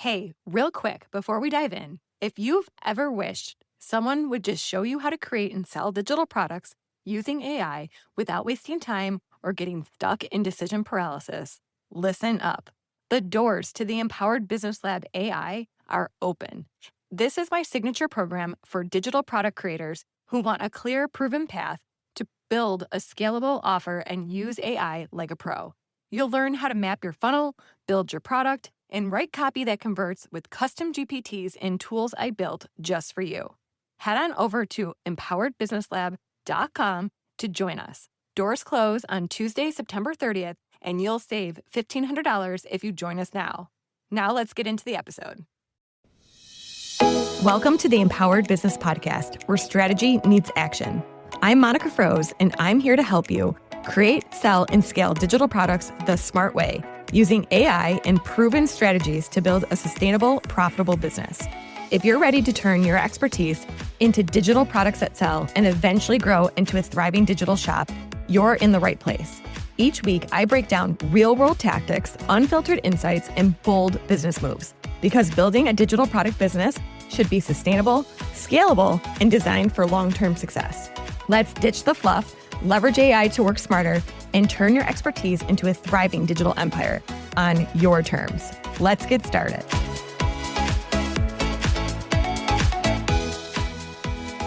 Hey, real quick, before we dive in, if you've ever wished someone would just show you how to create and sell digital products using AI without wasting time or getting stuck in decision paralysis, listen up. The doors to the Empowered Business Lab AI are open. This is my signature program for digital product creators who want a clear, proven path to build a scalable offer and use AI like a pro. You'll learn how to map your funnel, build your product, and write copy that converts with custom GPTs and tools I built just for you. Head on over to empoweredbusinesslab.com to join us. Doors close on Tuesday, September 30th, and you'll save $1,500 if you join us now. Now let's get into the episode. Welcome to the Empowered Business Podcast, where strategy meets action. I'm Monica Froese, and I'm here to help you create, sell, and scale digital products the smart way, using AI and proven strategies to build a sustainable, profitable business. If you're ready to turn your expertise into digital products that sell and eventually grow into a thriving digital shop, you're in the right place. Each week, I break down real-world tactics, unfiltered insights, and bold business moves. Because building a digital product business should be sustainable, scalable, and designed for long-term success. Let's ditch the fluff, leverage AI to work smarter, and turn your expertise into a thriving digital empire on your terms. Let's get started.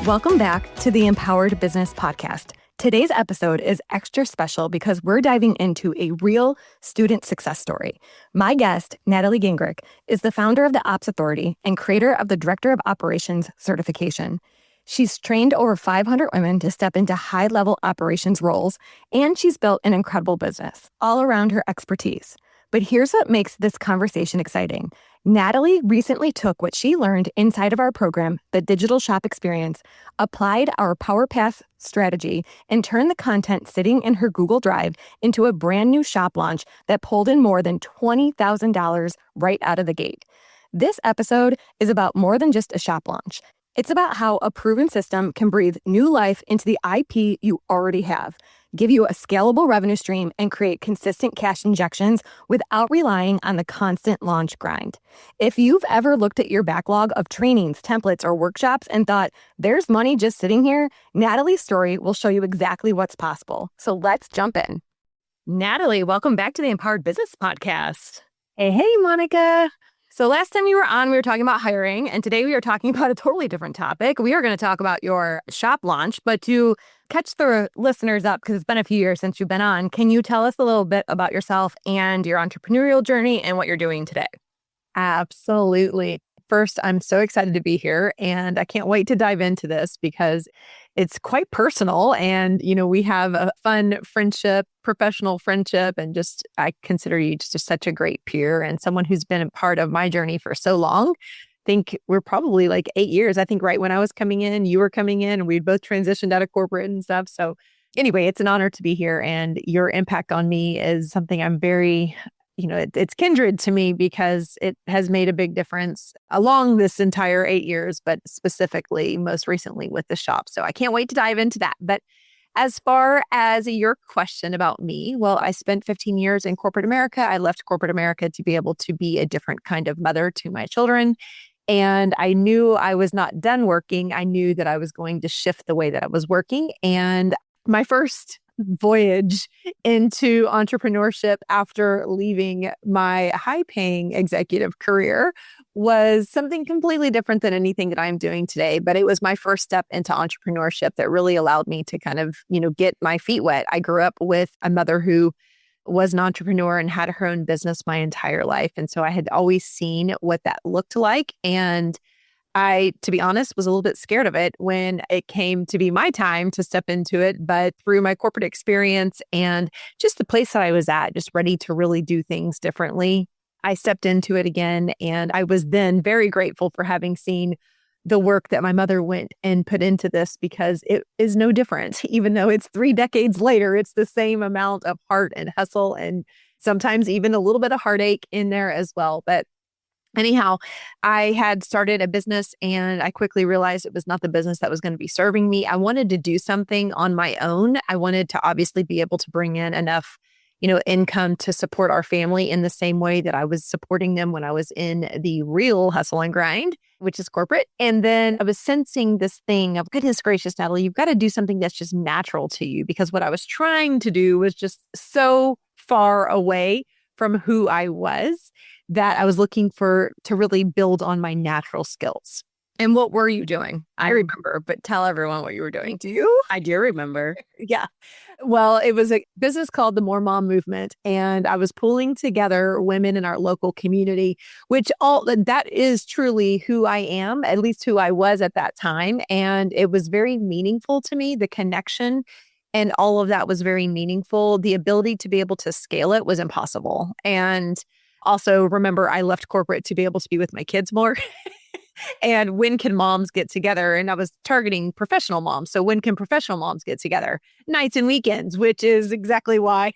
Welcome back to the Empowered Business Podcast. Today's episode is extra special because we're diving into a real student success story. My guest, Natalie Gingrich, is the founder of the Ops Authority and creator of the Director of Operations certification. She's trained over 500 women to step into high-level operations roles, and she's built an incredible business all around her expertise. But here's what makes this conversation exciting. Natalie recently took what she learned inside of our program, the Digital Shop Experience, applied our Power Path strategy, and turned the content sitting in her Google Drive into a brand new shop launch that pulled in more than $20,000 right out of the gate. This episode is about more than just a shop launch. It's about how a proven system can breathe new life into the IP you already have, give you a scalable revenue stream, and create consistent cash injections without relying on the constant launch grind. If you've ever looked at your backlog of trainings, templates, or workshops and thought, there's money just sitting here, Natalie's story will show you exactly what's possible. So let's jump in. Natalie, welcome back to the Empowered Business Podcast. Hey, Monica. So last time you were on, we were talking about hiring, and today we are talking about a totally different topic. We are going to talk about your shop launch, but to catch the listeners up, because it's been a few years since you've been on, can you tell us a little bit about yourself and your entrepreneurial journey and what you're doing today? Absolutely. First, I'm so excited to be here, and I can't wait to dive into this because it's quite personal. And, we have a fun friendship, professional friendship, and I consider you just such a great peer and someone who's been a part of my journey for so long. I think we're probably like 8 years. I think right when I was coming in, you were coming in, and we both transitioned out of corporate and stuff. So anyway, it's an honor to be here, and your impact on me is something I'm very it's kindred to me because it has made a big difference along this entire 8 years, but specifically most recently with the shop. So I can't wait to dive into that. But as far as your question about me, well, I spent 15 years in corporate America. I left corporate America to be able to be a different kind of mother to my children. And I knew I was not done working. I knew that I was going to shift the way that I was working. And my first voyage into entrepreneurship after leaving my high-paying executive career was something completely different than anything that I'm doing today. But it was my first step into entrepreneurship that really allowed me to kind of, get my feet wet. I grew up with a mother who was an entrepreneur and had her own business my entire life. And so I had always seen what that looked like. And I, to be honest, was a little bit scared of it when it came to be my time to step into it. But through my corporate experience and just the place that I was at, just ready to really do things differently, I stepped into it again. And I was then very grateful for having seen the work that my mother went and put into this, because it is no different. Even though it's 3 decades later, it's the same amount of heart and hustle, and sometimes even a little bit of heartache in there as well. But anyhow, I had started a business, and I quickly realized it was not the business that was going to be serving me. I wanted to do something on my own. I wanted to obviously be able to bring in enough income to support our family in the same way that I was supporting them when I was in the real hustle and grind, which is corporate. And then I was sensing this thing of, goodness gracious, Natalie, you've got to do something that's just natural to you, because what I was trying to do was just so far away from who I was that I was looking to really build on my natural skills. And what were you doing? I remember, but tell everyone what you were doing. Do you? I do remember. Yeah. Well, it was a business called the More Mom Movement, and I was pulling together women in our local community, which that is truly who I am, at least who I was at that time. And it was very meaningful to me. The connection and all of that was very meaningful. The ability to be able to scale it was impossible. And also, remember, I left corporate to be able to be with my kids more. And when can moms get together? And I was targeting professional moms. So when can professional moms get together? Nights and weekends, which is exactly why.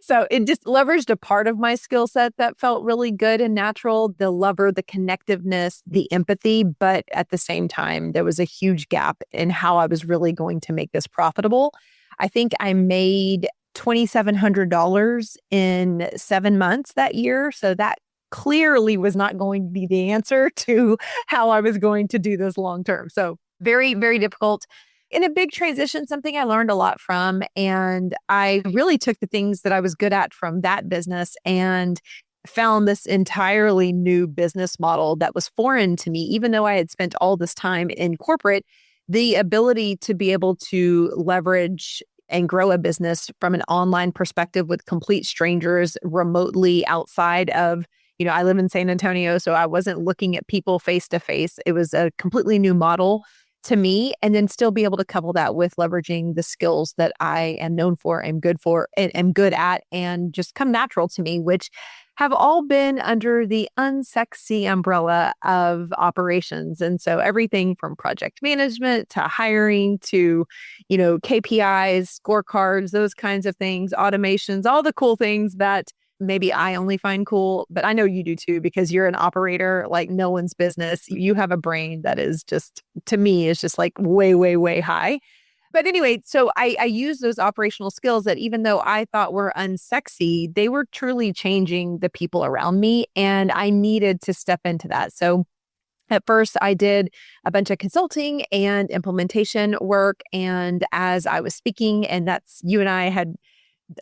So it just leveraged a part of my skill set that felt really good and natural, the the connectiveness, the empathy. But at the same time, there was a huge gap in how I was really going to make this profitable. I think I made $2,700 in 7 months that year. So that clearly was not going to be the answer to how I was going to do this long term. So very, very difficult. In a big transition, something I learned a lot from. And I really took the things that I was good at from that business and found this entirely new business model that was foreign to me. Even though I had spent all this time in corporate, the ability to be able to leverage and grow a business from an online perspective with complete strangers remotely outside of, I live in San Antonio, so I wasn't looking at people face to face. It was a completely new model to me, and then still be able to couple that with leveraging the skills that I am known for, am good at, and just come natural to me, which have all been under the unsexy umbrella of operations. And so everything from project management to hiring to, KPIs, scorecards, those kinds of things, automations, all the cool things that maybe I only find cool, but I know you do too, because you're an operator like no one's business. You have a brain that is just, to me, is just like way, way, way high. But anyway, so I use those operational skills that even though I thought were unsexy, they were truly changing the people around me. And I needed to step into that. So at first, I did a bunch of consulting and implementation work. And as I was speaking, and that's you and I had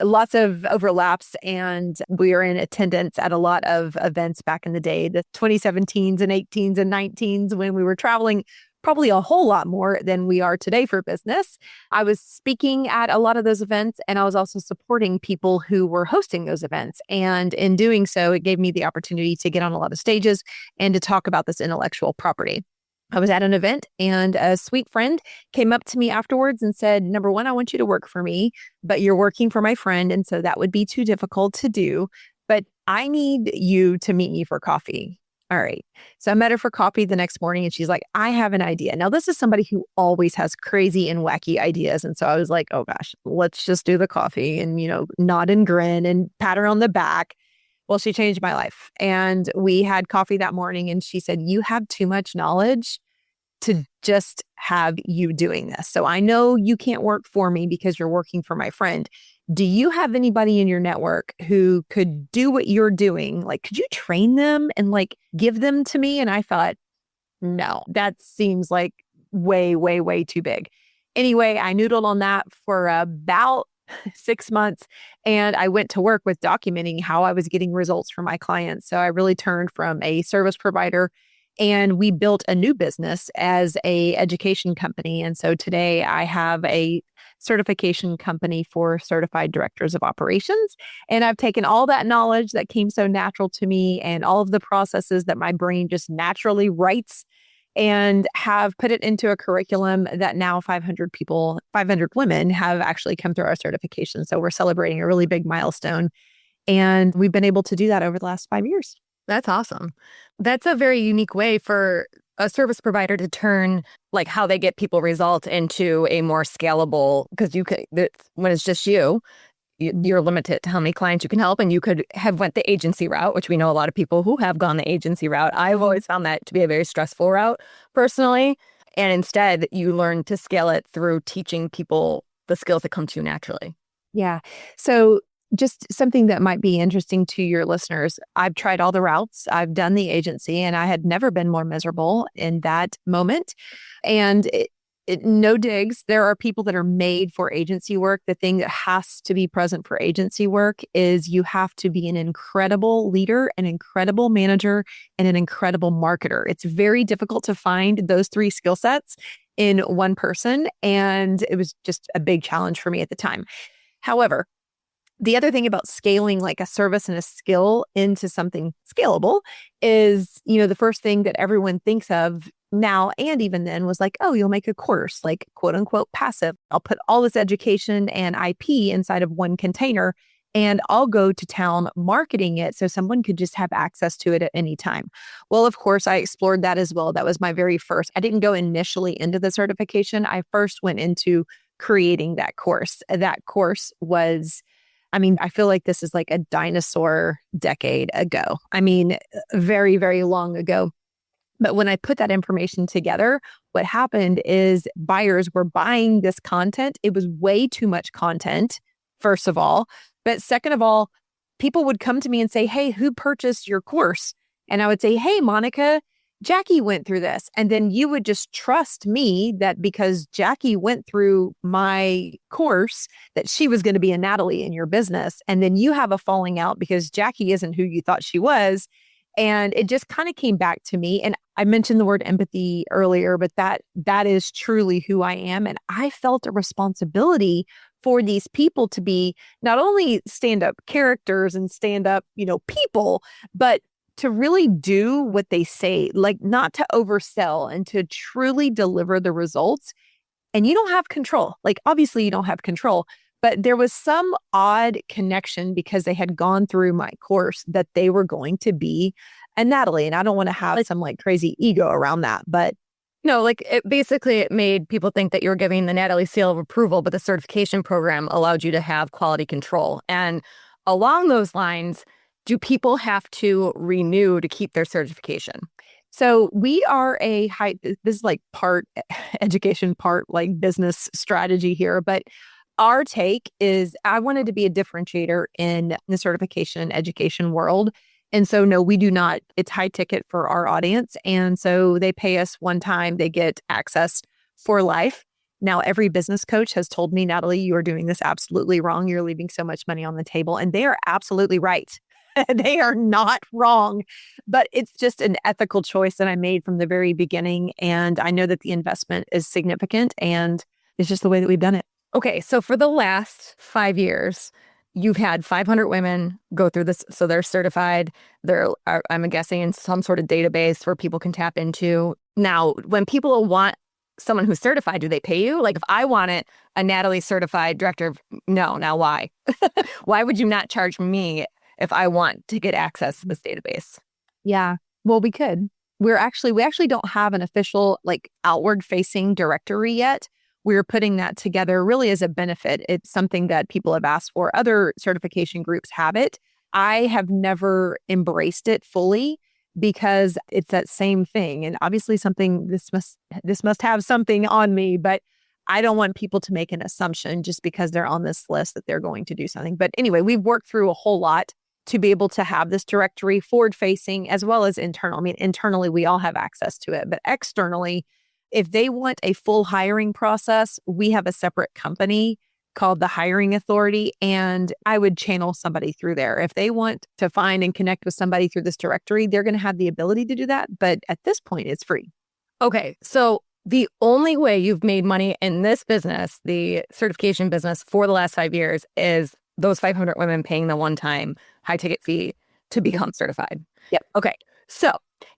lots of overlaps, and we were in attendance at a lot of events back in the day, the 2017s and 18s and 19s, when we were traveling probably a whole lot more than we are today for business. I was speaking at a lot of those events, and I was also supporting people who were hosting those events. And in doing so, it gave me the opportunity to get on a lot of stages and to talk about this intellectual property. I was at an event, and a sweet friend came up to me afterwards and said, number one, I want you to work for me, but you're working for my friend. And so that would be too difficult to do, but I need you to meet me for coffee. All right. So I met her for coffee the next morning, and she's like, I have an idea. Now, this is somebody who always has crazy and wacky ideas. And so I was like, oh gosh, let's just do the coffee and, nod and grin and pat her on the back. Well, she changed my life. And we had coffee that morning, and she said, you have too much knowledge to just have you doing this. So I know you can't work for me because you're working for my friend. Do you have anybody in your network who could do what you're doing? Like, could you train them and give them to me? And I thought, no, that seems like way, way, way too big. Anyway, I noodled on that for about 6 months, and I went to work with documenting how I was getting results from my clients. So I really turned from a service provider, and we built a new business as a education company. And so today I have a certification company for certified directors of operations. And I've taken all that knowledge that came so natural to me and all of the processes that my brain just naturally writes, and have put it into a curriculum that now 500 women have actually come through our certification. So we're celebrating a really big milestone. And we've been able to do that over the last 5 years. That's awesome. That's a very unique way for a service provider to turn how they get people results into a more scalable, because when it's just you're limited to how many clients you can help, and you could have went the agency route, which we know a lot of people who have gone the agency route. I've always found that to be a very stressful route personally. And instead, you learn to scale it through teaching people the skills that come to you naturally. Yeah. So just something that might be interesting to your listeners. I've tried all the routes. I've done the agency, and I had never been more miserable in that moment. And no digs. There are people that are made for agency work. The thing that has to be present for agency work is you have to be an incredible leader, an incredible manager, and an incredible marketer. It's very difficult to find those three skill sets in one person. And it was just a big challenge for me at the time. However, the other thing about scaling like a service and a skill into something scalable is, the first thing that everyone thinks of now and even then was like, oh, you'll make a course, like quote unquote passive. I'll put all this education and IP inside of one container and I'll go to town marketing it so someone could just have access to it at any time. Well, of course, I explored that as well. That was my very first. I didn't go initially into the certification. I first went into creating that course. That course was, I feel like this is like a dinosaur decade ago. Very, very long ago. But when I put that information together, what happened is buyers were buying this content. It was way too much content, first of all. But second of all, people would come to me and say, hey, who purchased your course? And I would say, hey, Monica, Jackie went through this. And then you would just trust me that because Jackie went through my course, that she was going to be a Natalie in your business. And then you have a falling out because Jackie isn't who you thought she was. And it just kind of came back to me. And I mentioned the word empathy earlier, but that is truly who I am. And I felt a responsibility for these people to be not only stand-up characters and stand-up, people, but to really do what they say, like not to oversell and to truly deliver the results. And you don't have control. Like, obviously you don't have control, but there was some odd connection because they had gone through my course that they were going to be a Natalie. And I don't want to have some like crazy ego around that, but no, like it made people think that you were giving the Natalie seal of approval, but the certification program allowed you to have quality control. And along those lines, do people have to renew to keep their certification? So we are this is like part education, part like business strategy here, but our take is I wanted to be a differentiator in the certification and education world. And so, no, we do not. It's high ticket for our audience. And so they pay us one time. They get access for life. Now, every business coach has told me, Natalie, you are doing this absolutely wrong. You're leaving so much money on the table. And they are absolutely right. They are not wrong. But it's just an ethical choice that I made from the very beginning. And I know that the investment is significant. And it's just the way that we've done it. Okay, so for the last 5 years, you've had 500 women go through this. So they're certified. I'm guessing, in some sort of database where people can tap into. Now, when people want someone who's certified, do they pay you? Like if I wanted a Natalie certified director of, no, now why? Why would you not charge me if I want to get access to this database? Yeah, well, we could. We actually don't have an official like outward facing directory yet. We're putting that together really as a benefit. It's something that people have asked for. Other certification groups have it. I have never embraced it fully because it's that same thing. And obviously this must have something on me, but I don't want people to make an assumption just because they're on this list that they're going to do something. But anyway, we've worked through a whole lot to be able to have this directory forward facing as well as internal. Internally, we all have access to it, but externally, if they want a full hiring process, we have a separate company called the Hiring Authority, and I would channel somebody through there. If they want to find and connect with somebody through this directory, they're going to have the ability to do that. But at this point, it's free. Okay, so the only way you've made money in this business, the certification business, for the last 5 years is those 500 women paying the one-time high-ticket fee to become certified. Yep. Okay, so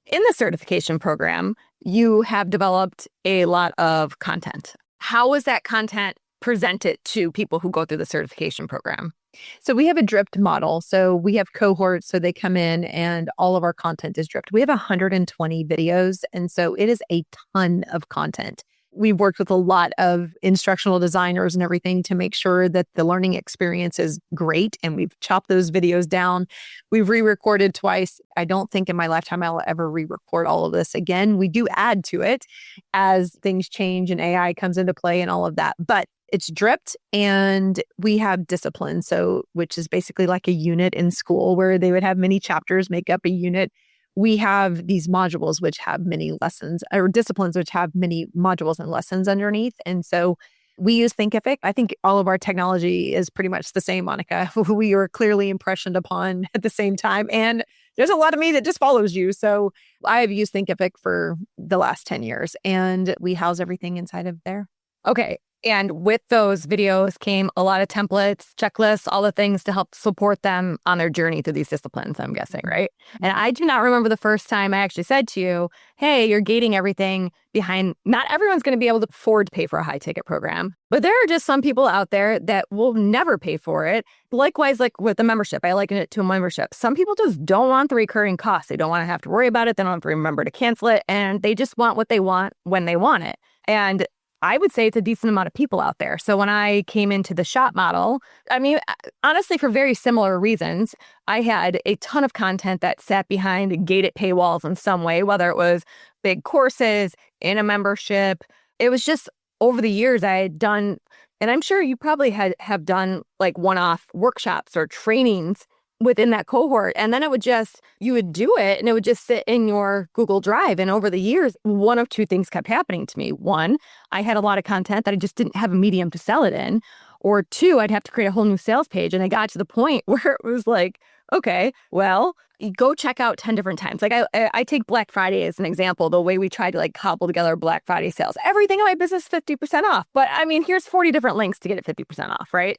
in the certification program, you have developed a lot of content. How is that content presented to people who go through the certification program? So we have a dripped model. So we have cohorts. So they come in and all of our content is dripped. We have 120 videos. And so it is a ton of content. We've worked with a lot of instructional designers and everything to make sure that the learning experience is great. And we've chopped those videos down. We've re-recorded twice. I don't think in my lifetime I'll ever re-record all of this again. We do add to it as things change and AI comes into play and all of that. But it's dripped, and we have discipline. So, which is basically like a unit in school where they would have many chapters make up a unit. We have these modules which have many lessons, or disciplines which have many modules and lessons underneath. And so we use Thinkific. I think all of our technology is pretty much the same, Monica. We are clearly impressioned upon at the same time. And there's a lot of me that just follows you. So I have used Thinkific for the last 10 years, and we house everything inside of there. Okay. And with those videos came a lot of templates, checklists, all the things to help support them on their journey through these disciplines, I'm guessing, right? And I do not remember the first time I actually said to you, hey, you're gating everything behind, not everyone's going to be able to afford to pay for a high ticket program, but there are just some people out there that will never pay for it. Likewise, like with the membership, I liken it to a membership. Some people just don't want the recurring costs. They don't want to have to worry about it. They don't have to remember to cancel it. And they just want what they want when they want it. And I would say it's a decent amount of people out there. So when I came into the shop model, I mean, honestly, for very similar reasons, I had a ton of content that sat behind gated paywalls in some way, whether it was big courses, in a membership. It was just over the years I had done, and I'm sure you probably have done like one-off workshops or trainings within that cohort. And then you would do it and it would just sit in your Google Drive. And over the years, one of two things kept happening to me. One, I had a lot of content that I just didn't have a medium to sell it in. Or two, I'd have to create a whole new sales page. And I got to the point where it was like, okay, well, you go check out 10 different times. Like I take Black Friday as an example, the way we tried to like cobble together Black Friday sales. Everything in my business 50% off. But I mean, here's 40 different links to get it 50% off, right?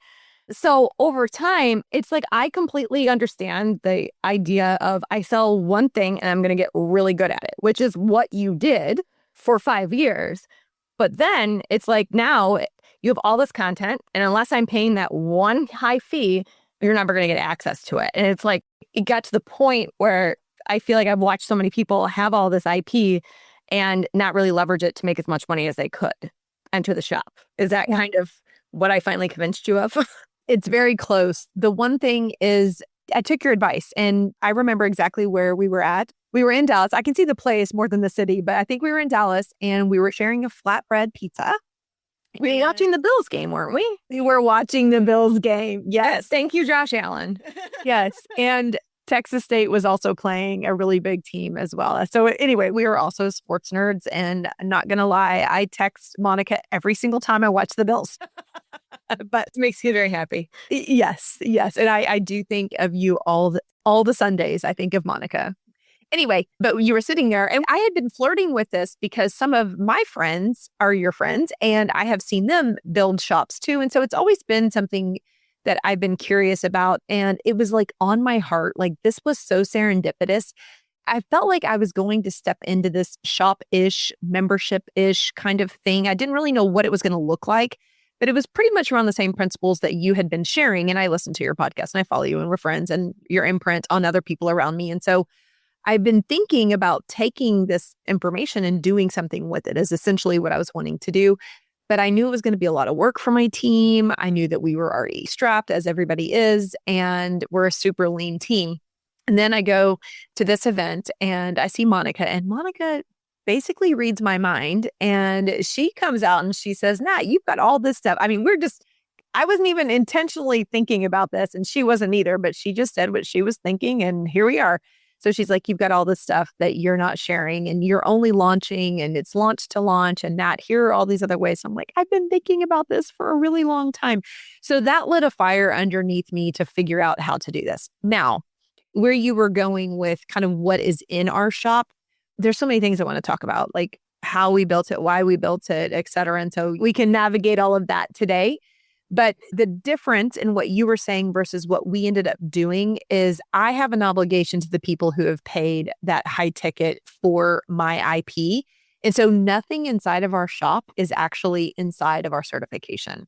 So over time, it's like I completely understand the idea of I sell one thing and I'm going to get really good at it, which is what you did for 5 years. But then it's like now you have all this content, and unless I'm paying that one high fee, you're never going to get access to it. And it's like it got to the point where I feel like I've watched so many people have all this IP and not really leverage it to make as much money as they could enter the shop. Is that kind of what I finally convinced you of? It's very close. The one thing is I took your advice, and I remember exactly where we were at. We were in Dallas. I can see the place more than the city, but I think we were in Dallas and we were sharing a flatbread pizza. We were watching the Bills game, weren't we? We were watching the Bills game. Yes. Thank you, Josh Allen. Yes. And Texas State was also playing a really big team as well. So anyway, we were also sports nerds, and I'm not going to lie, I text Monica every single time I watch the Bills. But it makes you very happy. Yes. And I do think of you all the Sundays. I think of Monica. Anyway, but you were sitting there, and I had been flirting with this because some of my friends are your friends, and I have seen them build shops too. And so it's always been something that I've been curious about. And it was like on my heart, like this was so serendipitous. I felt like I was going to step into this shop-ish, membership-ish kind of thing. I didn't really know what it was going to look like, but it was pretty much around the same principles that you had been sharing. And I listened to your podcast and I follow you and we're friends, and your imprint on other people around me. And so I've been thinking about taking this information and doing something with it is essentially what I was wanting to do. But I knew it was going to be a lot of work for my team. I knew that we were already strapped, as everybody is, and we're a super lean team. And then I go to this event and I see Monica, and Monica basically reads my mind, and she comes out and she says, Nat, you've got all this stuff. I mean, I wasn't even intentionally thinking about this, and she wasn't either, but she just said what she was thinking, and here we are. So she's like, you've got all this stuff that you're not sharing, and you're only launching, and it's launch to launch, and Nat, here are all these other ways. So I'm like, I've been thinking about this for a really long time. So that lit a fire underneath me to figure out how to do this. Now, where you were going with kind of what is in our shop, there's so many things I want to talk about, like how we built it, why we built it, et cetera. And so we can navigate all of that today. But the difference in what you were saying versus what we ended up doing is I have an obligation to the people who have paid that high ticket for my IP. And so nothing inside of our shop is actually inside of our certification.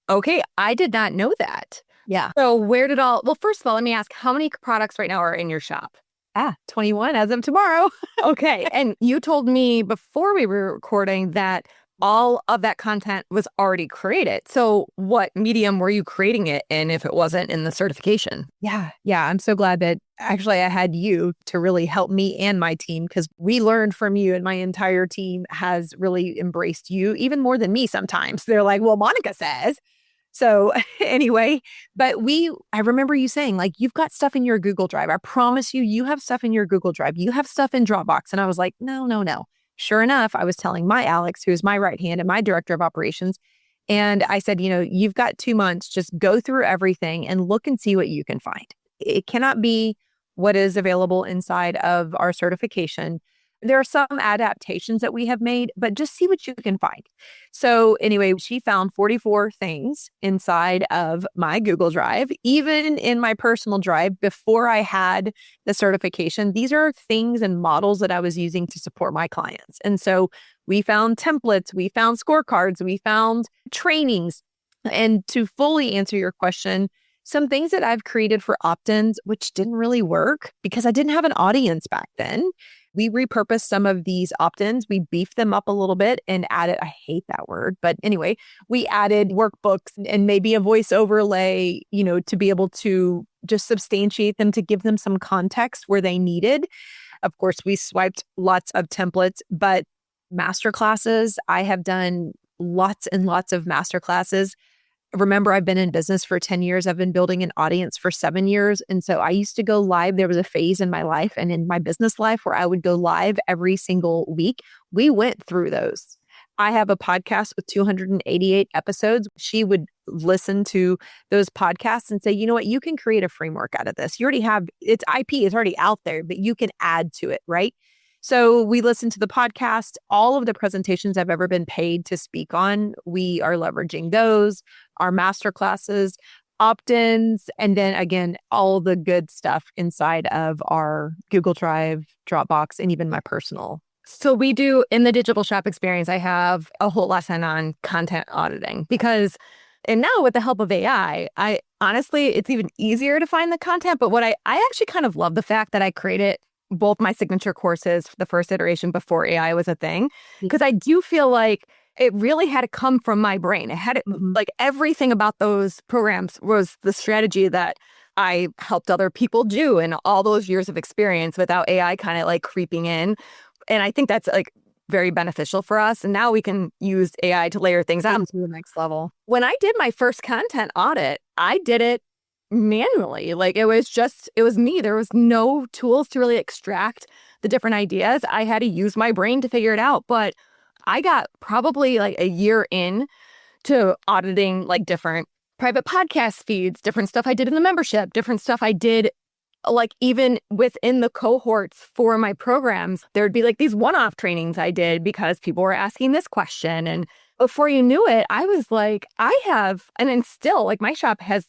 Okay, I did not know that. Yeah. So well, first of all, let me ask, how many products right now are in your shop? 21 as of tomorrow. Okay. And you told me before we were recording that all of that content was already created. So what medium were you creating it in if it wasn't in the certification? Yeah. Yeah. I'm so glad that actually I had you to really help me and my team, because we learned from you, and my entire team has really embraced you even more than me sometimes. They're like, well, Monica says. So anyway, but I remember you saying, like, you've got stuff in your Google Drive. I promise you, you have stuff in your Google Drive. You have stuff in Dropbox. And I was like, no, no, no. Sure enough, I was telling my Alex, who's my right hand and my director of operations. And I said, you've got 2 months, just go through everything and look and see what you can find. It cannot be what is available inside of our certification. There are some adaptations that we have made, but just see what you can find. So anyway, she found 44 things inside of my Google Drive, even in my personal drive before I had the certification. These are things and models that I was using to support my clients. And so we found templates, we found scorecards, we found trainings. And to fully answer your question, some things that I've created for opt-ins, which didn't really work because I didn't have an audience back then. We repurposed some of these opt-ins. We beefed them up a little bit and added, I hate that word, but anyway, we added workbooks and maybe a voice overlay, to be able to just substantiate them, to give them some context where they needed. Of course, we swiped lots of templates, but masterclasses, I have done lots and lots of masterclasses. Remember, I've been in business for 10 years. I've been building an audience for 7 years. And so I used to go live. There was a phase in my life and in my business life where I would go live every single week. We went through those. I have a podcast with 288 episodes. She would listen to those podcasts and say, you know what, you can create a framework out of this. You already have, it's IP, it's already out there, but you can add to it, right? So we listened to the podcast. All of the presentations I've ever been paid to speak on, we are leveraging those, our master classes, opt-ins, and then again, all the good stuff inside of our Google Drive, Dropbox, and even my personal. So we do, in the digital shop experience, I have a whole lesson on content auditing because, and now with the help of AI, I honestly, it's even easier to find the content. But what I actually kind of love the fact that I created both my signature courses, the first iteration before AI was a thing, because I do feel like it really had to come from my brain. It had it, like everything about those programs was the strategy that I helped other people do in all those years of experience without AI kind of like creeping in. And I think that's like very beneficial for us. And now we can use AI to layer things out to the next level. When I did my first content audit, I did it manually. Like it was me. There was no tools to really extract the different ideas. I had to use my brain to figure it out. But I got probably like a year in to auditing like different private podcast feeds, different stuff I did in the membership, different stuff I did like even within the cohorts for my programs. There'd be like these one-off trainings I did because people were asking this question. And before you knew it, I was like, and then still like my shop has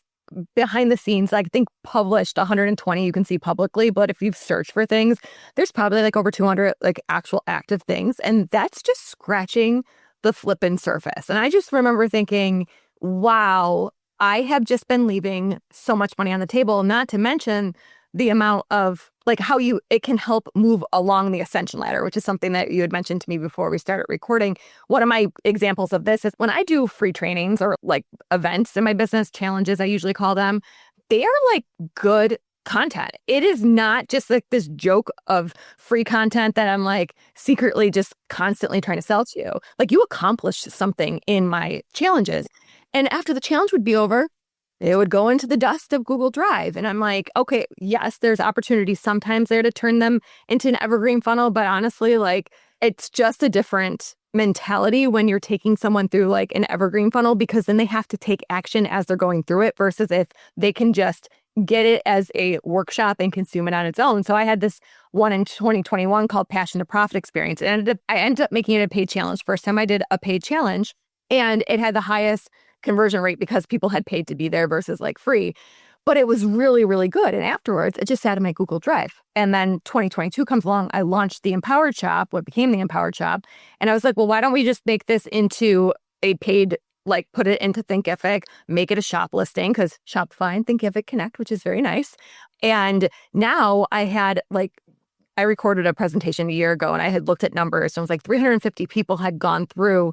behind the scenes, I think published 120 you can see publicly, but if you've searched for things, there's probably like over 200 like actual active things. And that's just scratching the flippin' surface. And I just remember thinking, wow, I have just been leaving so much money on the table, not to mention the amount of like how it can help move along the ascension ladder, which is something that you had mentioned to me before we started recording. One of my examples of this is when I do free trainings or like events in my business, challenges, I usually call them, they are like good content. It is not just like this joke of free content that I'm like secretly just constantly trying to sell to you. Like you accomplished something in my challenges. And after the challenge would be over, it would go into the dust of Google Drive. And I'm like, okay, yes, there's opportunities sometimes there to turn them into an evergreen funnel. But honestly, like it's just a different mentality when you're taking someone through like an evergreen funnel, because then they have to take action as they're going through it versus if they can just get it as a workshop and consume it on its own. So I had this one in 2021 called Passion to Profit Experience. And I ended up making it a paid challenge. First time I did a paid challenge, and it had the highest conversion rate because people had paid to be there versus like free. But it was really, really good. And afterwards, it just sat in my Google Drive. And then 2022 comes along. I launched the Empowered Shop, what became the Empowered Shop. And I was like, well, why don't we just make this into a paid, like put it into Thinkific, make it a shop listing, because Shopify and Thinkific connect, which is very nice. And now I I recorded a presentation a year ago and I had looked at numbers. And it was like 350 people had gone through.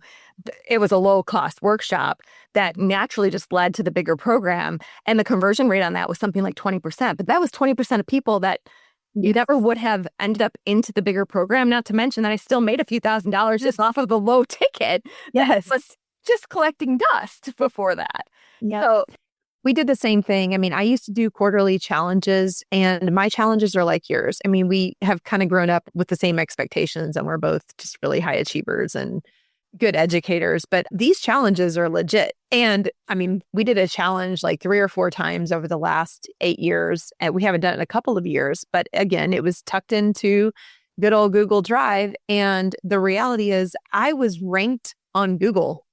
It was a low cost workshop that naturally just led to the bigger program. And the conversion rate on that was something like 20%. But that was 20% of people that you never would have ended up into the bigger program. Not to mention that I still made a few $1,000s just off of the low ticket. Yes. That was just collecting dust before that. Yeah. So we did the same thing. I mean, I used to do quarterly challenges, and my challenges are like yours. I mean, we have kind of grown up with the same expectations, and we're both just really high achievers and good educators. But these challenges are legit. And I mean, we did a challenge like 3 or 4 times over the last 8 years, and we haven't done it in a couple of years. But again, it was tucked into good old Google Drive. And the reality is, I was ranked on Google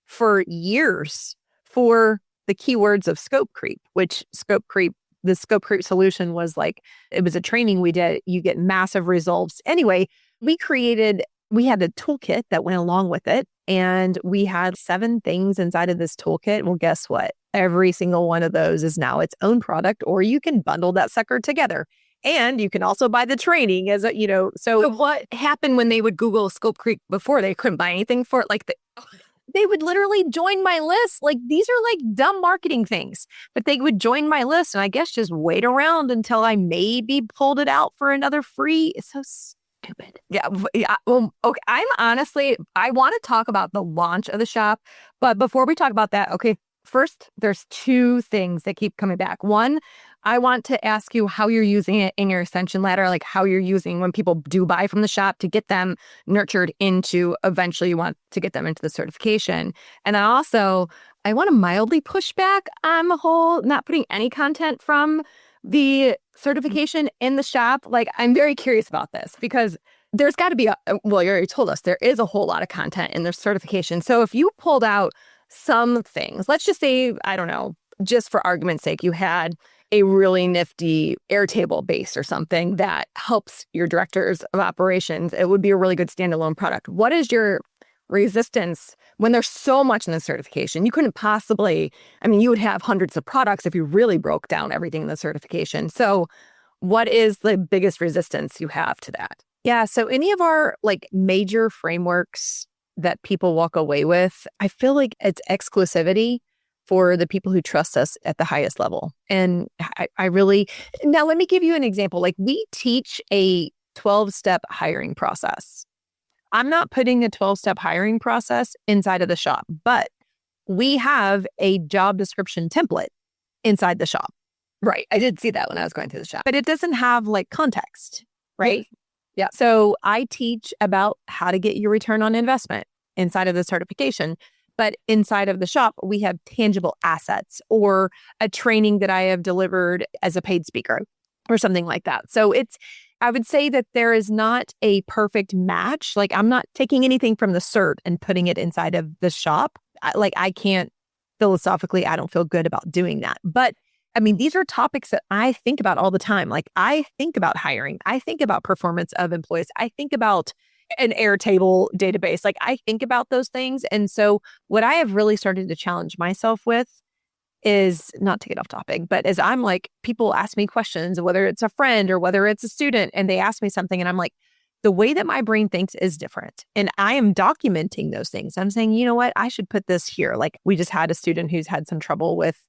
for years for the keywords of scope creep, which the scope creep solution was like, it was a training we did. You get massive results. Anyway, we had a toolkit that went along with it. And we had 7 things inside of this toolkit. Well, guess what? Every single one of those is now its own product, or you can bundle that sucker together. And you can also buy the training as a, So what happened when they would Google scope creep before? They couldn't buy anything for it? They would literally join my list. Like, these are like dumb marketing things, but they would join my list and I guess just wait around until I maybe pulled it out for another free. It's so stupid. Yeah. Well, okay. I want to talk about the launch of the shop, but before we talk about that, okay, first, there's 2 things that keep coming back. One, I want to ask you how you're using it in your ascension ladder, like how you're using when people do buy from the shop to get them nurtured into, eventually you want to get them into the certification. And then also, I want to mildly push back on the whole not putting any content from the certification in the shop. Like, I'm very curious about this because there's got to be, well, you already told us there is a whole lot of content in the certification. So if you pulled out some things, let's just say, I don't know, just for argument's sake, you had a really nifty Airtable base or something that helps your directors of operations, it would be a really good standalone product. What is your resistance when there's so much in the certification? You couldn't possibly, I mean, you would have hundreds of products if you really broke down everything in the certification. So what is the biggest resistance you have to that? Yeah. So any of our like major frameworks that people walk away with, I feel like it's exclusivity for the people who trust us at the highest level. And I really, now let me give you an example. Like, we teach a 12-step hiring process. I'm not putting a 12-step hiring process inside of the shop, but we have a job description template inside the shop. Right. I did see that when I was going through the shop. But it doesn't have like context, right? Yeah. So I teach about how to get your return on investment inside of the certification. But inside of the shop, we have tangible assets or a training that I have delivered as a paid speaker or something like that. So I would say that there is not a perfect match. Like, I'm not taking anything from the cert and putting it inside of the shop. I can't, philosophically, I don't feel good about doing that. But I mean, these are topics that I think about all the time. Like, I think about hiring. I think about performance of employees. I think about an Airtable database. Like, I think about those things. And so what I have really started to challenge myself with is, not to get off topic, but as I'm like, people ask me questions, whether it's a friend or whether it's a student, and they ask me something and I'm like, the way that my brain thinks is different. And I am documenting those things. I'm saying, you know what, I should put this here. Like, we just had a student who's had some trouble with,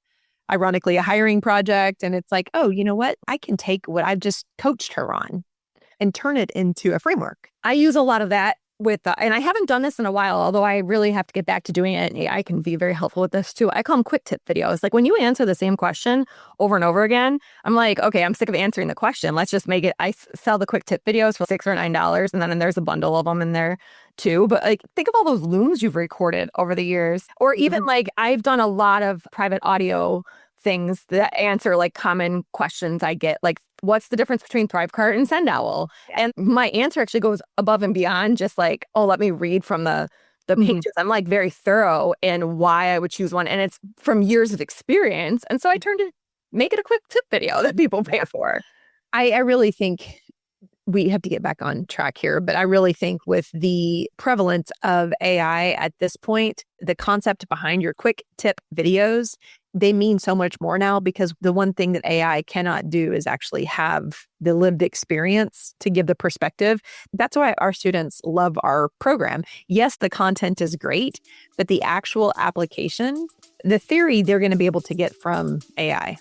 ironically, a hiring project. And it's like, oh, you know what, I can take what I've just coached her on and turn it into a framework. I use a lot of that and I haven't done this in a while, although I really have to get back to doing it. And AI can be very helpful with this too. I call them quick tip videos. Like, when you answer the same question over and over again, I'm like, okay, I'm sick of answering the question. Let's just make it, I sell the quick tip videos for $6 or $9. And then there's a bundle of them in there too. But like, think of all those looms you've recorded over the years. Or even like, I've done a lot of private audio things that answer like common questions I get, like, what's the difference between Thrivecart and SendOwl? And my answer actually goes above and beyond just like, oh, let me read from the pages. I'm like very thorough in why I would choose one. And it's from years of experience. And so I turned to make it a quick tip video that people pay for. I really think we have to get back on track here, but I really think with the prevalence of AI at this point, the concept behind your quick tip videos, they mean so much more now, because the one thing that AI cannot do is actually have the lived experience to give the perspective. That's why our students love our program. Yes, the content is great, but the actual application, the theory, they're going to be able to get from AI.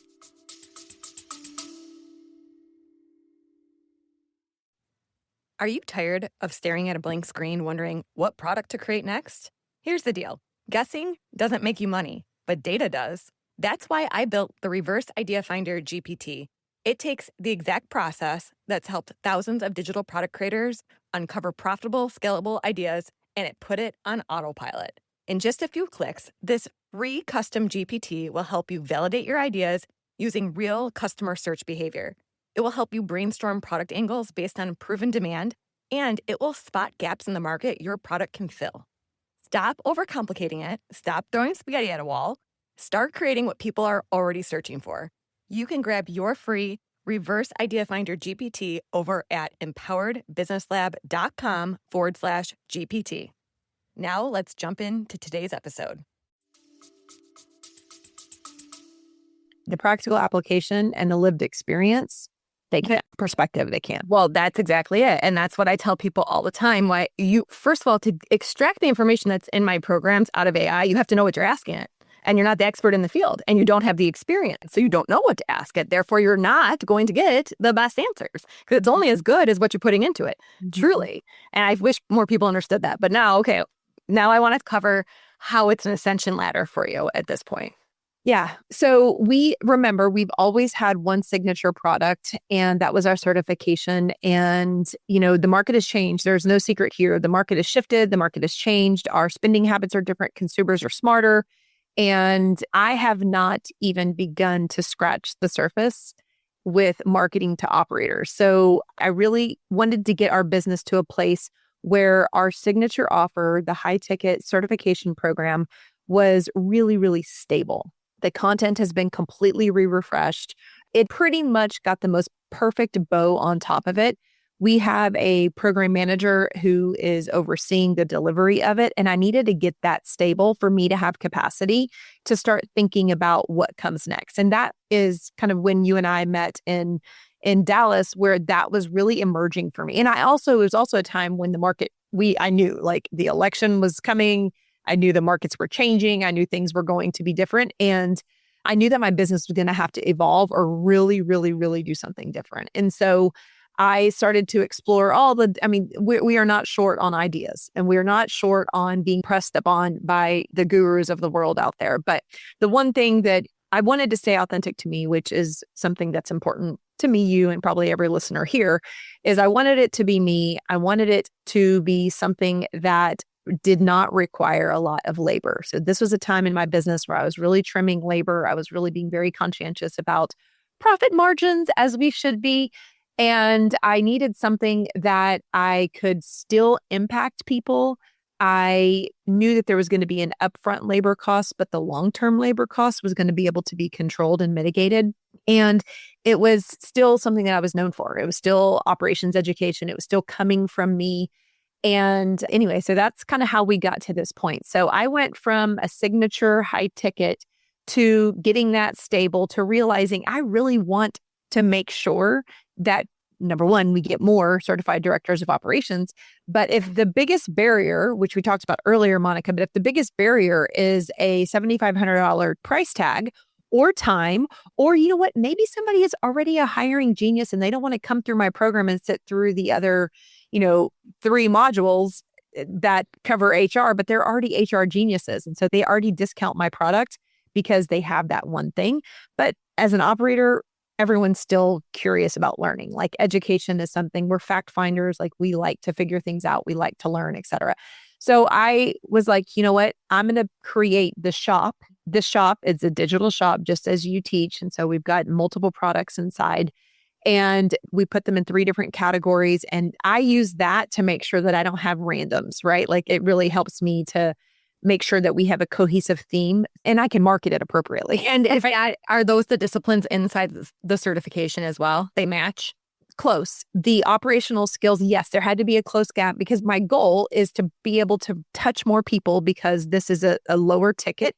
Are you tired of staring at a blank screen wondering what product to create next? Here's the deal. Guessing doesn't make you money, but data does. That's why I built the Reverse Idea Finder GPT. It takes the exact process that's helped thousands of digital product creators uncover profitable, scalable ideas, and it put it on autopilot. In just a few clicks, this free custom GPT will help you validate your ideas using real customer search behavior. It will help you brainstorm product angles based on proven demand, and it will spot gaps in the market your product can fill. Stop overcomplicating it. Stop throwing spaghetti at a wall. Start creating what people are already searching for. You can grab your free Reverse Idea Finder GPT over at empoweredbusinesslab.com/GPT. Now let's jump into today's episode. The practical application and the lived experience, they can't. Perspective, they can't. Well, that's exactly it. And that's what I tell people all the time. Why you, first of all, to extract the information that's in my programs out of AI, you have to know what you're asking it. And you're not the expert in the field and you don't have the experience. So you don't know what to ask it. Therefore, you're not going to get the best answers because it's only as good as what you're putting into it, truly. And I wish more people understood that. But now, okay, now I want to cover how it's an ascension ladder for you at this point. Yeah. So we've always had one signature product, and that was our certification. And, the market has changed. There's no secret here. The market has shifted. The market has changed. Our spending habits are different. Consumers are smarter. And I have not even begun to scratch the surface with marketing to operators. So I really wanted to get our business to a place where our signature offer, the high ticket certification program, was really, really stable. The content has been completely refreshed. It pretty much got the most perfect bow on top of it. We have a program manager who is overseeing the delivery of it, and I needed to get that stable for me to have capacity to start thinking about what comes next. And that is kind of when you and I met in Dallas, where that was really emerging for me. And it was also a time when the market, I knew like the election was coming. I knew the markets were changing. I knew things were going to be different. And I knew that my business was going to have to evolve or really, really, really do something different. And so I started to explore we are not short on ideas, and we're not short on being pressed upon by the gurus of the world out there. But the one thing that I wanted to stay authentic to me, which is something that's important to me, you, and probably every listener here, is I wanted it to be me. I wanted it to be something that did not require a lot of labor. So this was a time in my business where I was really trimming labor. I was really being very conscientious about profit margins, as we should be. And I needed something that I could still impact people. I knew that there was going to be an upfront labor cost, but the long-term labor cost was going to be able to be controlled and mitigated. And it was still something that I was known for. It was still operations education. It was still coming from me. And anyway, so that's kind of how we got to this point. So I went from a signature high ticket to getting that stable to realizing I really want to make sure that, number one, we get more certified directors of operations. But if the biggest barrier, which we talked about earlier, Monica, but if the biggest barrier is a $7,500 price tag or time, or you know what, maybe somebody is already a hiring genius and they don't want to come through my program and sit through the other 3 modules that cover HR, but they're already HR geniuses. And so they already discount my product because they have that one thing. But as an operator, everyone's still curious about learning. Like education is something, we're fact finders. Like we like to figure things out. We like to learn, et cetera. So I was like, you know what? I'm going to create the shop. This shop is a digital shop, just as you teach. And so we've got multiple products inside. And we put them in 3 different categories. And I use that to make sure that I don't have randoms, right? Like it really helps me to make sure that we have a cohesive theme and I can market it appropriately. And if are those the disciplines inside the certification as well? They match? close. The operational skills, yes, there had to be a close gap because my goal is to be able to touch more people because this is a lower ticket.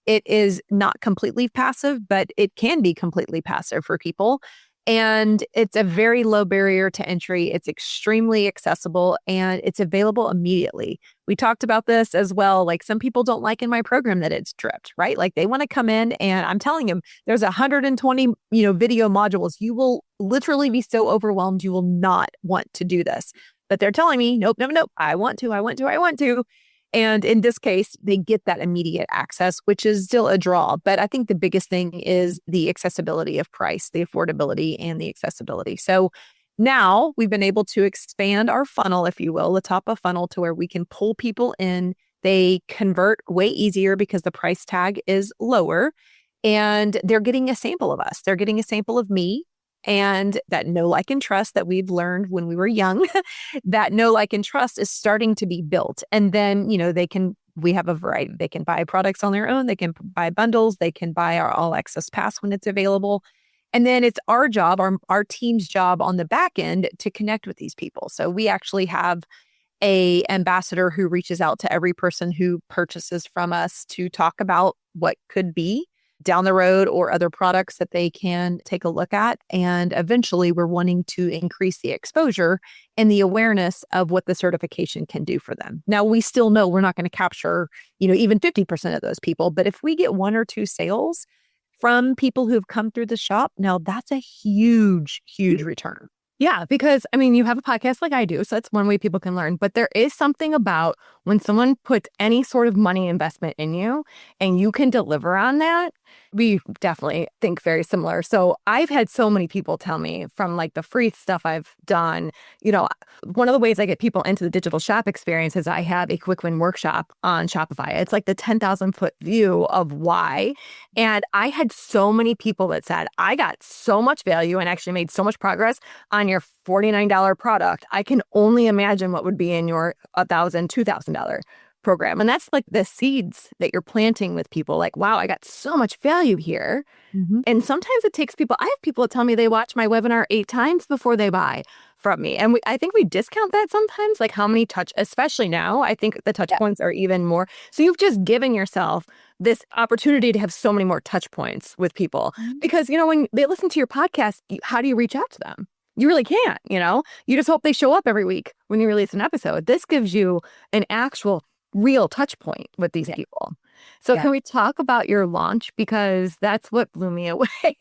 It is not completely passive, but it can be completely passive for people. And it's a very low barrier to entry. It's extremely accessible and it's available immediately. We talked about this as well. Like some people don't like in my program that it's dripped, right? Like they want to come in and I'm telling them there's 120, video modules. You will literally be so overwhelmed. You will not want to do this. But they're telling me, nope, nope, nope. I want to. And in this case, they get that immediate access, which is still a draw. But I think the biggest thing is the accessibility of price, the affordability and the accessibility. So now we've been able to expand our funnel, if you will, the top of funnel to where we can pull people in. They convert way easier because the price tag is lower and they're getting a sample of us. They're getting a sample of me. And that know, like, and trust that we've learned when we were young, that know, like, and trust is starting to be built. And then, we have a variety. They can buy products on their own. They can buy bundles. They can buy our all access pass when it's available. And then it's our job, our team's job on the back end to connect with these people. So we actually have a ambassador who reaches out to every person who purchases from us to talk about what could be down the road or other products that they can take a look at. And eventually we're wanting to increase the exposure and the awareness of what the certification can do for them. Now, we still know we're not going to capture, even 50% of those people. But if we get 1 or 2 sales from people who've come through the shop, now that's a huge, huge return. Yeah, because you have a podcast like I do, so that's one way people can learn. But there is something about when someone puts any sort of money investment in you and you can deliver on that, we definitely think very similar. So I've had so many people tell me from like the free stuff I've done, one of the ways I get people into the digital shop experience is I have a quick win workshop on Shopify. It's like the 10,000 foot view of why. And I had so many people that said, I got so much value and actually made so much progress on your $49 product. I can only imagine what would be in your $1,000, $2,000 program. And that's like the seeds that you're planting with people. Like, wow, I got so much value here. Mm-hmm. And sometimes it takes people, I have people that tell me they watch my webinar 8 times before they buy from me. And I think we discount that sometimes, like how many especially now, I think the touch points are even more. So you've just given yourself this opportunity to have so many more touch points with people. Mm-hmm. Because, when they listen to your podcast, how do you reach out to them? You really can't, you just hope they show up every week when you release an episode. This gives you an actual real touch point with these people. So can we talk about your launch? Because that's what blew me away.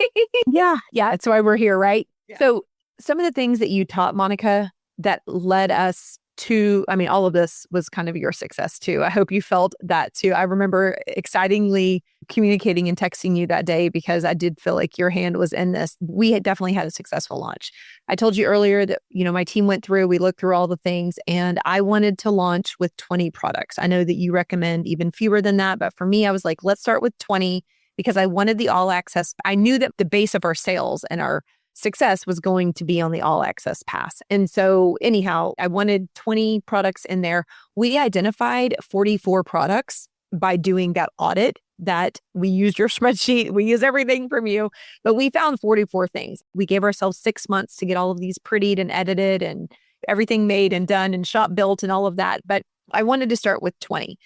Yeah. That's why we're here, right? Yeah. So some of the things that you taught, Monica, that led us to, all of this was kind of your success too. I hope you felt that too. I remember excitingly communicating and texting you that day because I did feel like your hand was in this. We had definitely had a successful launch. I told you earlier that, my team went through, we looked through all the things and I wanted to launch with 20 products. I know that you recommend even fewer than that, but for me, I was like, let's start with 20 because I wanted the all access. I knew that the base of our sales and our success was going to be on the all access pass. And so anyhow, I wanted 20 products in there. We identified 44 products by doing that audit that we used your spreadsheet. We use everything from you, but we found 44 things. We gave ourselves 6 months to get all of these prettied and edited and everything made and done and shop built and all of that. But I wanted to start with 20.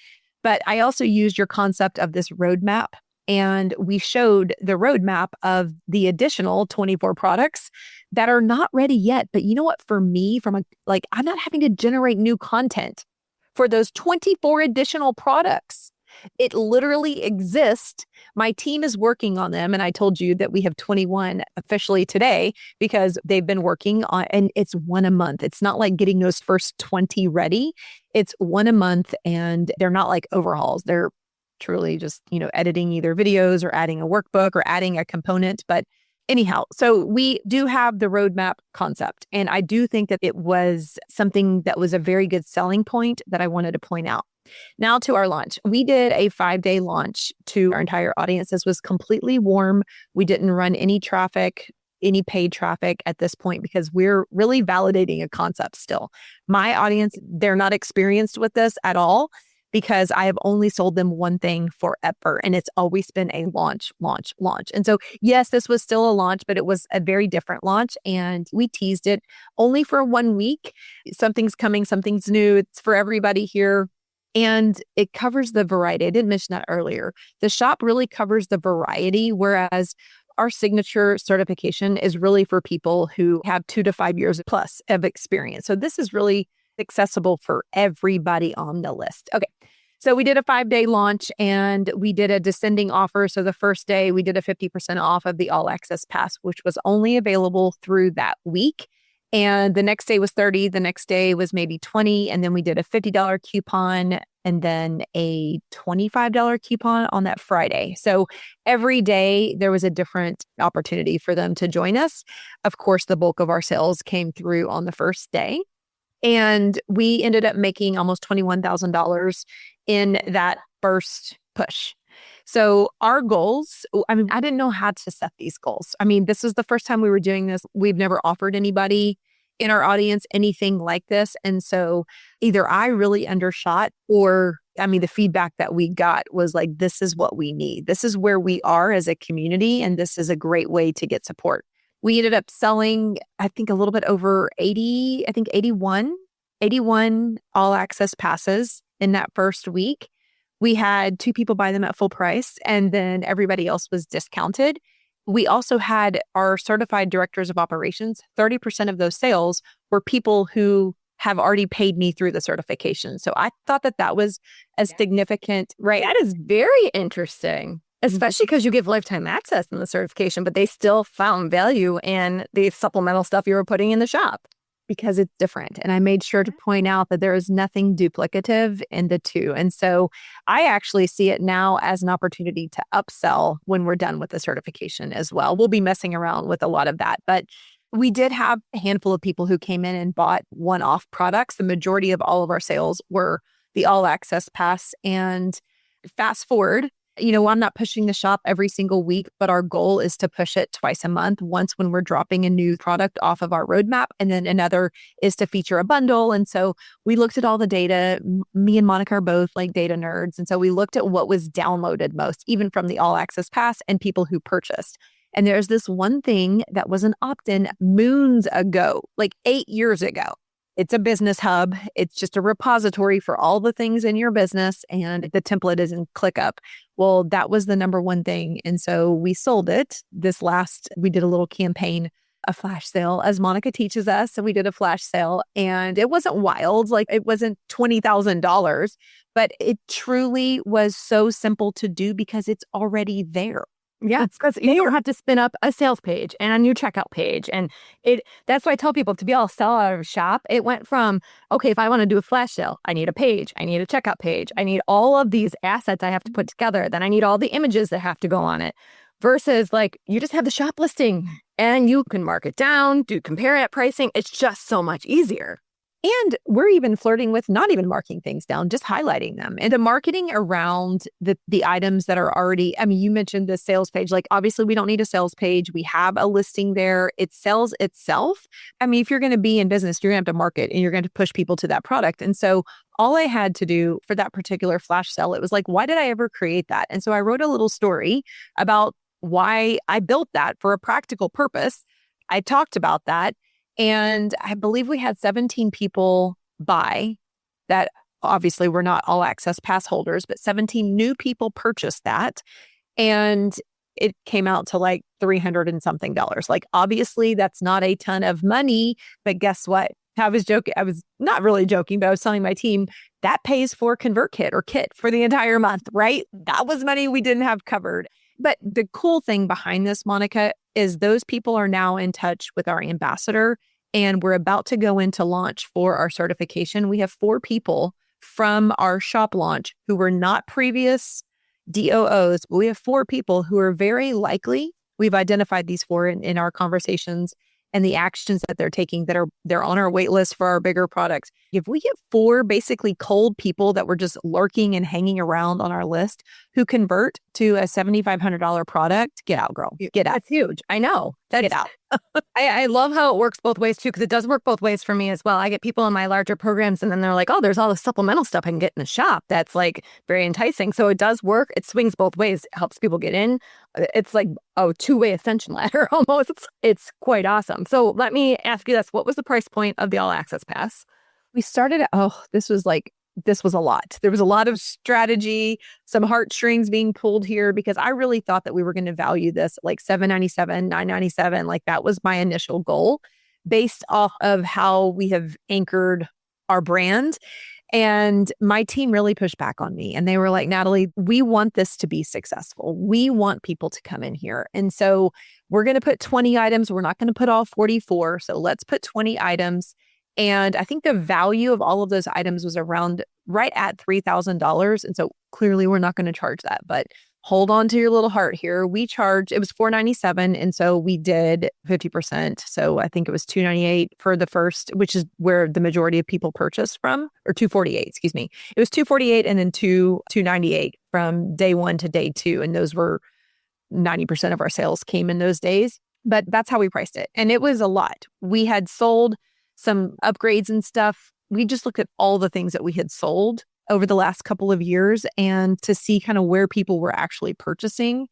But I also used your concept of this roadmap. And we showed the roadmap of the additional 24 products that are not ready yet. But you know what? For me, I'm not having to generate new content for those 24 additional products. It literally exists. My team is working on them. And I told you that we have 21 officially today because they've been working on, and it's 1 a month. It's not like getting those first 20 ready. It's 1 a month and they're not like overhauls. They're truly just, editing either videos or adding a workbook or adding a component. But anyhow, so we do have the roadmap concept. And I do think that it was something that was a very good selling point that I wanted to point out. Now to our launch. We did a 5-day launch to our entire audience. This was completely warm. We didn't run any traffic, any paid traffic at this point because we're really validating a concept still. My audience, they're not experienced with this at all, because I have only sold them one thing forever. And it's always been a launch, launch, launch. And so, yes, this was still a launch, but it was a very different launch. And we teased it only for 1 week. Something's coming, something's new. It's for everybody here. And it covers the variety. I didn't mention that earlier. The shop really covers the variety, whereas our signature certification is really for people who have 2 to 5 years plus of experience. So this is really accessible for everybody on the list. Okay. So we did a 5-day launch and we did a descending offer. So the first day we did a 50% off of the all access pass, which was only available through that week. And the next day was 30. The next day was maybe 20. And then we did a $50 coupon and then a $25 coupon on that Friday. So every day there was a different opportunity for them to join us. Of course, the bulk of our sales came through on the first day. And we ended up making almost $21,000 in that first push. So our goals, I didn't know how to set these goals. This was the first time we were doing this. We've never offered anybody in our audience anything like this. And so either I really undershot or, the feedback that we got was like, this is what we need. This is where we are as a community. And this is a great way to get support. We ended up selling, I think, a little bit over 81 all access passes in that first week. We had 2 people buy them at full price, and then everybody else was discounted. We also had our certified directors of operations. 30% of those sales were people who have already paid me through the certification. So I thought that was a significant, right? That is very interesting, especially because you give lifetime access in the certification, but they still found value in the supplemental stuff you were putting in the shop. Because it's different. And I made sure to point out that there is nothing duplicative in the two. And so I actually see it now as an opportunity to upsell when we're done with the certification as well. We'll be messing around with a lot of that, but we did have a handful of people who came in and bought one-off products. The majority of all of our sales were the all access pass. And fast forward, I'm not pushing the shop every single week, but our goal is to push it twice a month, once when we're dropping a new product off of our roadmap, and then another is to feature a bundle. And so we looked at all the data. Me and Monica are both like data nerds. And so we looked at what was downloaded most, even from the all access pass and people who purchased. And there's this one thing that was an opt-in moons ago, like 8 years ago. It's a business hub. It's just a repository for all the things in your business. And the template is in ClickUp. Well, that was the number one thing. And so we sold it. We did a little campaign, a flash sale, as Monica teaches us. So we did a flash sale and it wasn't wild. Like it wasn't $20,000, but it truly was so simple to do because it's already there. Yeah, because you don't have to spin up a sales page and a new checkout page. And that's why I tell people to be able to sell out of a shop. It went from, okay, if I want to do a flash sale, I need a page, I need a checkout page, I need all of these assets I have to put together. Then I need all the images that have to go on it. Versus like you just have the shop listing and you can mark it down, do compare it pricing. It's just so much easier. And we're even flirting with not even marking things down, just highlighting them. And the marketing around the items that are already, you mentioned the sales page. Like, obviously, we don't need a sales page. We have a listing there. It sells itself. If you're going to be in business, you're going to have to market and you're going to push people to that product. And so all I had to do for that particular flash sale, it was like, why did I ever create that? And so I wrote a little story about why I built that for a practical purpose. I talked about that. And I believe we had 17 people buy that. Obviously, we're not all access pass holders, but 17 new people purchased that. And it came out to like $300 and something. Like, obviously, that's not a ton of money. But guess what? I was joking. I was not really joking, but I was telling my team that pays for ConvertKit or Kit for the entire month, right? That was money we didn't have covered. But the cool thing behind this, Monica, is those people are now in touch with our ambassador, and we're about to go into launch for our certification. We have 4 people from our shop launch who were not previous DOOs, but we have 4 people who are very likely, we've identified these 4 in our conversations and the actions that they're taking they're on our wait list for our bigger products. If we get 4 basically cold people that were just lurking and hanging around on our list who convert to a $7,500 product, get out, girl. Get out. That's huge. I know. Get out. I love how it works both ways too, because it does work both ways for me as well. I get people in my larger programs and then they're like, oh, there's all the supplemental stuff I can get in the shop. That's like very enticing. So it does work. It swings both ways. It helps people get in. It's like a two-way ascension ladder almost. It's quite awesome. So let me ask you this. What was the price point of the All Access Pass? We started at, this was a lot. There was a lot of strategy, some heartstrings being pulled here because I really thought that we were going to value this at like $797, $997. Like that was my initial goal based off of how we have anchored our brand. And my team really pushed back on me and they were like, Natalie, we want this to be successful. We want people to come in here. And so we're going to put 20 items. We're not going to put all 44. So let's put 20 items. And I think the value of all of those items was around right at $3,000. And so clearly we're not going to charge that, but hold on to your little heart here. It was $497. And so we did 50%. So I think it was $298 for the first, which is where the majority of people purchased from, or $248, excuse me. It was $248 and then $298 from day one to day two. And those were 90% of our sales came in those days, but that's how we priced it. And it was a lot. We had sold some upgrades and stuff. We just looked at all the things that we had sold over the last couple of years and to see kind of where people were actually purchasing.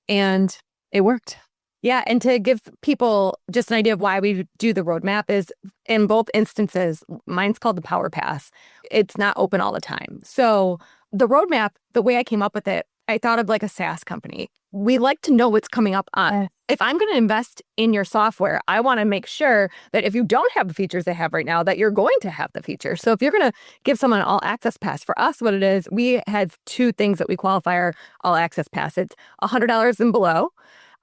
And it worked. Yeah. And to give people just an idea of why we do the roadmap is in both instances, mine's called the Power Pass. It's not open all the time. So the roadmap, the way I came up with it, I thought of like a SaaS company. We like to know what's coming up on. If I'm going to invest in your software, I want to make sure that if you don't have the features they have right now, that you're going to have the features. So if you're going to give someone an all access pass, for us, what it is, we have two things that we qualify our all access pass. It's $100 and below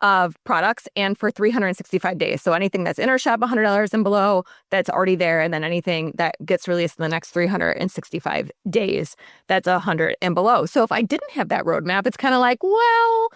of products and for 365 days. So anything that's in our shop, $100 and below, that's already there. And then anything that gets released in the next 365 days, that's 100 and below. So if I didn't have that roadmap, it's kind of like, well,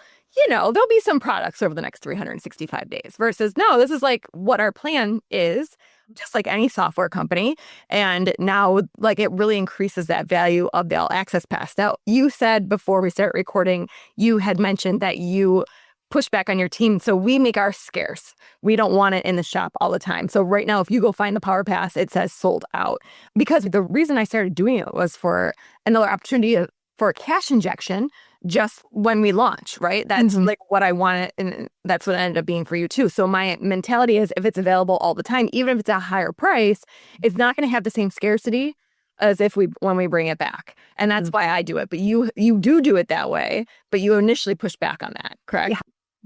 there'll be some products over the next 365 days versus no, this is like what our plan is, just like any software company. And now like it really increases that value of the All Access Pass. Now, you said before we start recording, you had mentioned that you push back on your team. So we make ours scarce. We don't want it in the shop all the time. So right now, if you go find the Power Pass, it says sold out. Because the reason I started doing it was for another opportunity for a cash injection just when we launch, right? That's like what I wanted. And that's what it ended up being for you too. So my mentality is if it's available all the time, even if it's a higher price, it's not going to have the same scarcity as when we bring it back. And that's why I do it. But you do it that way, but you initially push back on that, correct? Yeah.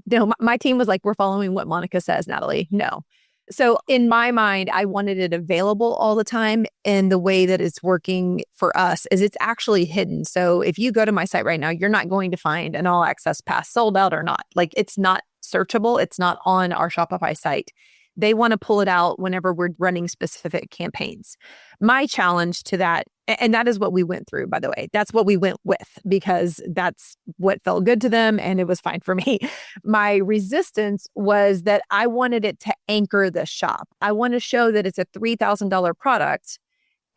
No, my team was like, we're following what Monica says, Natalie. No. So in my mind, I wanted it available all the time. And the way that it's working for us is it's actually hidden. So if you go to my site right now, you're not going to find an all access pass sold out or not. Like it's not searchable. It's not on our Shopify site. They want to pull it out whenever we're running specific campaigns. My challenge to that, and that is what we went through, by the way, that's what we went with because that's what felt good to them and it was fine for me. My resistance was that I wanted it to anchor the shop. I want to show that it's a $3,000 product.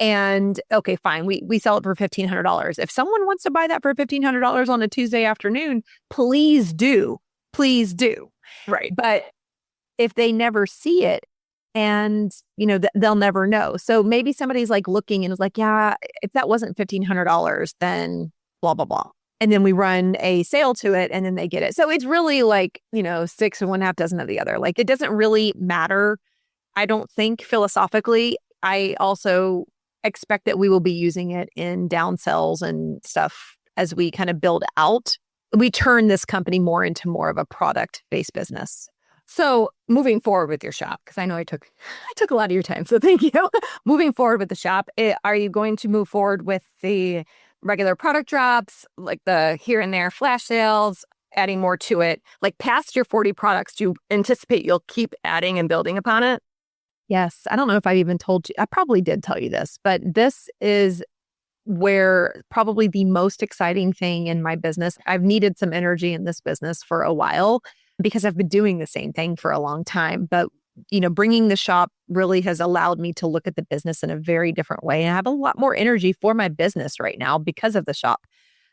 And okay, fine, we sell it for $1,500. If someone wants to buy that for $1,500 on a Tuesday afternoon, please do. Please do. Right. But if they never see it and, they'll never know. So maybe somebody's like looking and is like, yeah, if that wasn't $1,500, then blah, blah, blah. And then we run a sale to it and then they get it. So it's really like, 6 and 1/2 dozen of the other. Like it doesn't really matter. I don't think philosophically. I also expect that we will be using it in down sells and stuff as we kind of build out. We turn this company more into more of a product-based business. So moving forward with your shop, because I know I took a lot of your time, so thank you. Moving forward with the shop, are you going to move forward with the regular product drops, like the here and there flash sales, adding more to it? Like past your 40 products, do you anticipate you'll keep adding and building upon it? Yes. I don't know if I even told you. I probably did tell you this, but this is where probably the most exciting thing in my business. I've needed some energy in this business for a while because I've been doing the same thing for a long time. But, bringing the shop really has allowed me to look at the business in a very different way. And I have a lot more energy for my business right now because of the shop.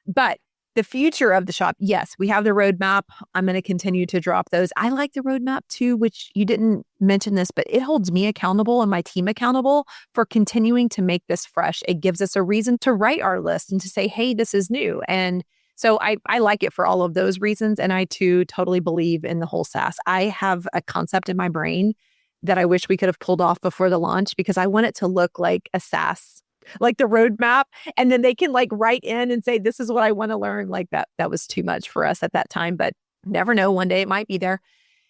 But The future of the shop, yes, we have the roadmap. I'm going to continue to drop those. I like the roadmap too, which you didn't mention this, but it holds me accountable and my team accountable for continuing to make this fresh. It gives us a reason to write our list and to say, hey, this is new. And so I like it for all of those reasons. And I too totally believe in the whole SaaS. I have a concept in my brain that I wish we could have pulled off before the launch because I want it to look like a SaaS, like the roadmap. And then they can like write in and say, this is what I want to learn. Like that was too much for us at that time, but never know. One day it might be there.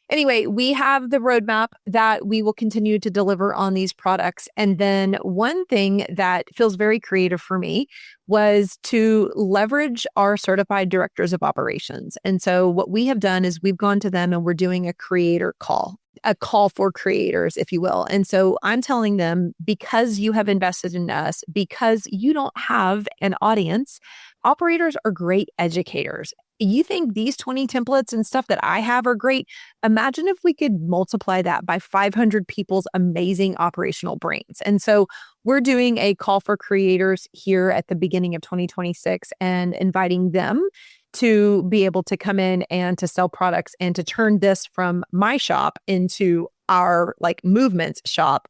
Anyway, we have the roadmap that we will continue to deliver on these products. And then one thing that feels very creative for me was to leverage our certified directors of operations. And so what we have done is we've gone to them and we're doing a creator call, a call for creators, if you will. And so I'm telling them, because you have invested in us, because you don't have an audience, operators are great educators. You think these 20 templates and stuff that I have are great? Imagine if we could multiply that by 500 people's amazing operational brains. And so we're doing a call for creators here at the beginning of 2026 and inviting them to be able to come in and to sell products and to turn this from my shop into our like movements shop.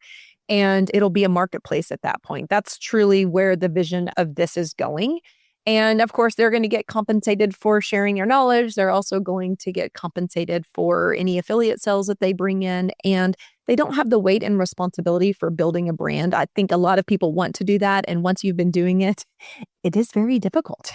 And it'll be a marketplace at that point. That's truly where the vision of this is going. And of course, they're going to get compensated for sharing their knowledge. They're also going to get compensated for any affiliate sales that they bring in. And they don't have the weight and responsibility for building a brand. I think a lot of people want to do that. And once you've been doing it, it is very difficult.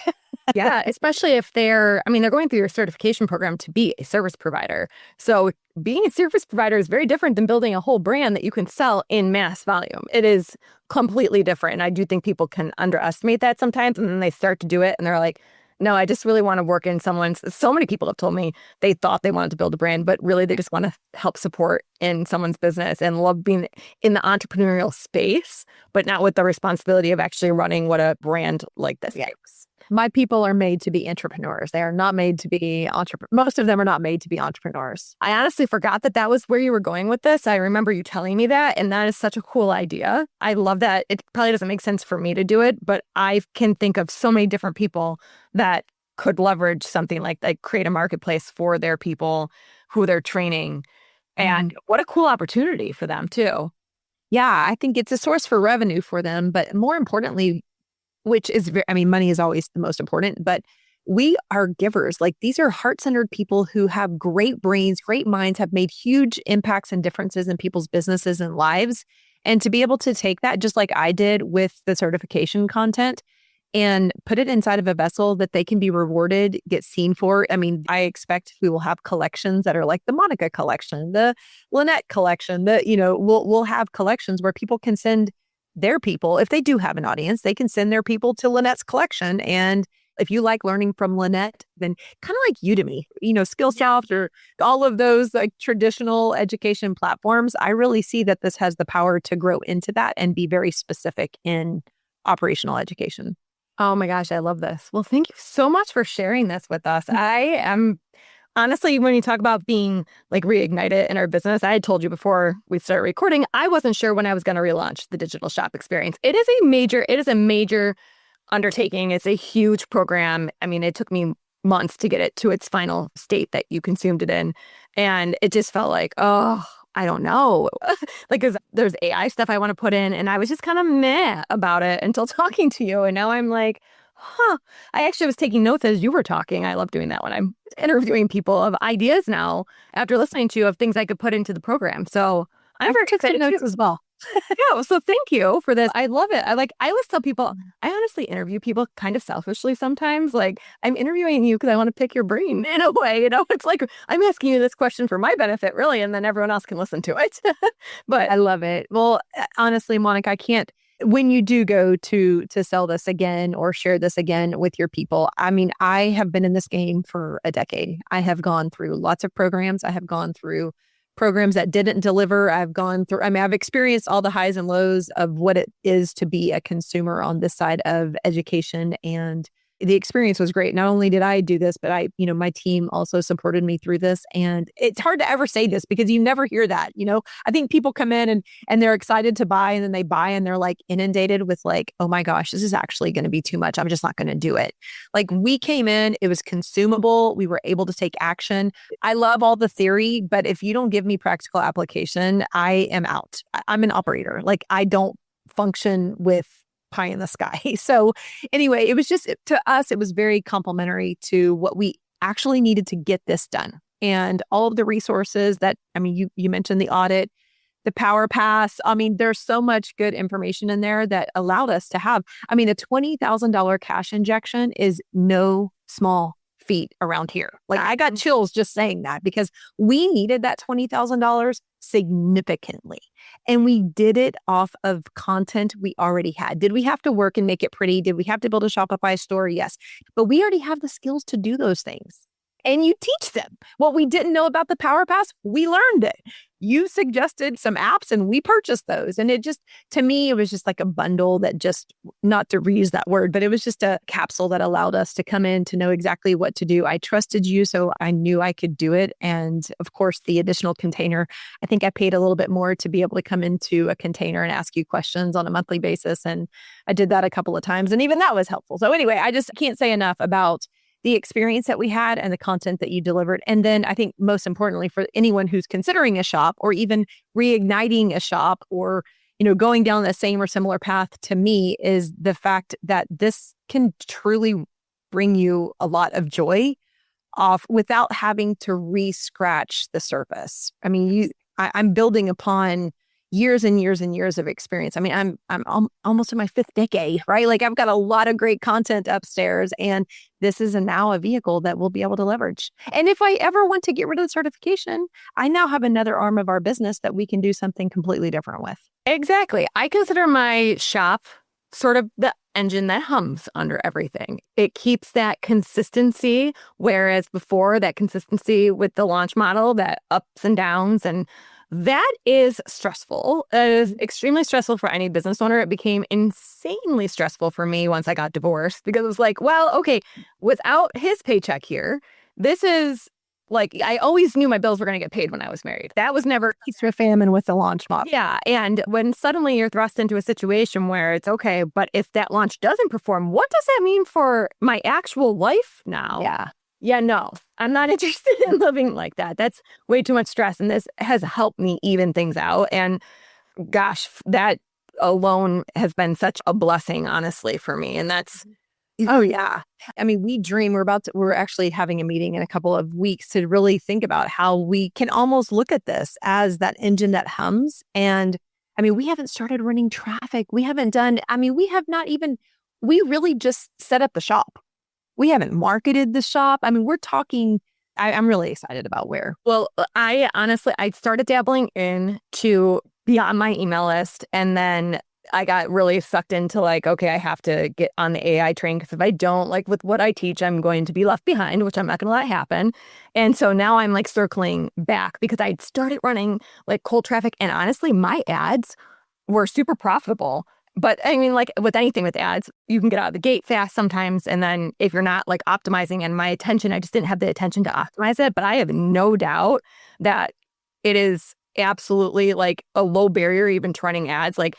Yeah, especially if they're going through your certification program to be a service provider. So being a service provider is very different than building a whole brand that you can sell in mass volume. It is completely different. And I do think people can underestimate that sometimes. And then they start to do it and they're like, no, I just really want to work in so many people have told me they thought they wanted to build a brand, but really they just want to help support in someone's business and love being in the entrepreneurial space, but not with the responsibility of actually running what a brand like this takes. My people are made to be entrepreneurs. They are not made to be entrepreneurs. Most of them are not made to be entrepreneurs. I honestly forgot that was where you were going with this. I remember you telling me that, and that is such a cool idea. I love that. It probably doesn't make sense for me to do it, but I can think of so many different people that could leverage something like create a marketplace for their people who they're training. And what a cool opportunity for them too. Yeah, I think it's a source for revenue for them, but more importantly, which is, money is always the most important, but we are givers. Like these are heart-centered people who have great brains, great minds, have made huge impacts and differences in people's businesses and lives. And to be able to take that, just like I did with the certification content, and put it inside of a vessel that they can be rewarded, get seen for. I expect we will have collections that are like the Monica collection, the Lynette collection, we'll have collections where people can send their people. If they do have an audience, they can send their people to Lynette's collection. And if you like learning from Lynette, then kind of like Udemy, Skillsoft or all of those like traditional education platforms, I really see that this has the power to grow into that and be very specific in operational education. Oh my gosh, I love this. Well, thank you so much for sharing this with us. I am honestly, when you talk about being like reignited in our business, I had told you before we started recording, I wasn't sure when I was going to relaunch the digital shop experience. It is a major undertaking. It's a huge program. It took me months to get it to its final state that you consumed it in. And it just felt like, oh, I don't know. Like, 'cause there's AI stuff I want to put in. And I was just kind of meh about it until talking to you. And now I'm like, I actually was taking notes as you were talking. I love doing that when I'm interviewing people of ideas now after listening to you of things I could put into the program. So I'm very excited notes as well. Yeah, so thank you for this. I love it. I always tell people, I honestly interview people kind of selfishly sometimes. Like I'm interviewing you because I want to pick your brain in a way, It's like I'm asking you this question for my benefit, really, and then everyone else can listen to it. But I love it. Well, honestly, Monica, I can't. When you do go to sell this again or share this again with your people, I have been in this game for a decade. I have gone through lots of programs. I have gone through programs that didn't deliver. I've experienced all the highs and lows of what it is to be a consumer on this side of education and the experience was great. Not only did I do this, but my team also supported me through this. And it's hard to ever say this because you never hear that. I think people come in and they're excited to buy, and then they buy and they're like inundated with like, oh my gosh, this is actually going to be too much. I'm just not going to do it. Like, we came in, it was consumable. We were able to take action. I love all the theory, but if you don't give me practical application, I am out. I'm an operator. Like, I don't function with pie in the sky. So anyway, it was just, to us, it was very complimentary to what we actually needed to get this done. And all of the resources that, you mentioned the audit, the power pass. There's so much good information in there that allowed us to have, a $20,000 cash injection is no small feat around here. Like, I got chills just saying that because we needed that $20,000 significantly. And we did it off of content we already had. Did we have to work and make it pretty? Did we have to build a Shopify store? Yes. But we already have the skills to do those things. And you teach them. What we didn't know about the Power Pass, we learned it. You suggested some apps and we purchased those. And it just, to me, it was just like a bundle that just, not to reuse that word, but it was just a capsule that allowed us to come in to know exactly what to do. I trusted you, so I knew I could do it. And of course, the additional container, I think I paid a little bit more to be able to come into a container and ask you questions on a monthly basis. And I did that a couple of times. And even that was helpful. So anyway, I just can't say enough about the experience that we had and the content that you delivered. And then I think most importantly for anyone who's considering a shop or even reigniting a shop or, going down the same or similar path to me is the fact that this can truly bring you a lot of joy off without having to re-scratch the surface. I'm building upon years and years and years of experience. I'm almost in my fifth decade, right? Like, I've got a lot of great content upstairs, and this is now a vehicle that we'll be able to leverage. And if I ever want to get rid of the certification, I now have another arm of our business that we can do something completely different with. Exactly. I consider my shop sort of the engine that hums under everything. It keeps that consistency, whereas before, that consistency with the launch model, that ups and downs, and that is stressful. It is extremely stressful for any business owner. It became insanely stressful for me once I got divorced because it was like, well, okay, without his paycheck here, this is like, I always knew my bills were going to get paid when I was married. That was never Feast or famine with the launch model. Yeah. And when suddenly you're thrust into a situation where it's okay, but if that launch doesn't perform, what does that mean for my actual life now? Yeah, no, I'm not interested in living like that. That's way too much stress. And this has helped me even things out. And gosh, that alone has been such a blessing, honestly, for me. And that's, oh yeah. We dream, we're actually having a meeting in a couple of weeks to really think about how we can almost look at this as that engine that hums. And we haven't started running traffic. We haven't done, we really just set up the shop. We haven't marketed the shop. We're talking, I'm really excited about where. Well, I started dabbling into beyond my email list. And then I got really sucked into like, okay, I have to get on the AI train because if I don't, like with what I teach, I'm going to be left behind, which I'm not going to let happen. And so now I'm like circling back because I started running like cold traffic. And honestly, my ads were super profitable. But like with anything with ads, you can get out of the gate fast sometimes. And then if you're not like optimizing, and my attention, I just didn't have the attention to optimize it. But I have no doubt that it is absolutely like a low barrier even to running ads. Like,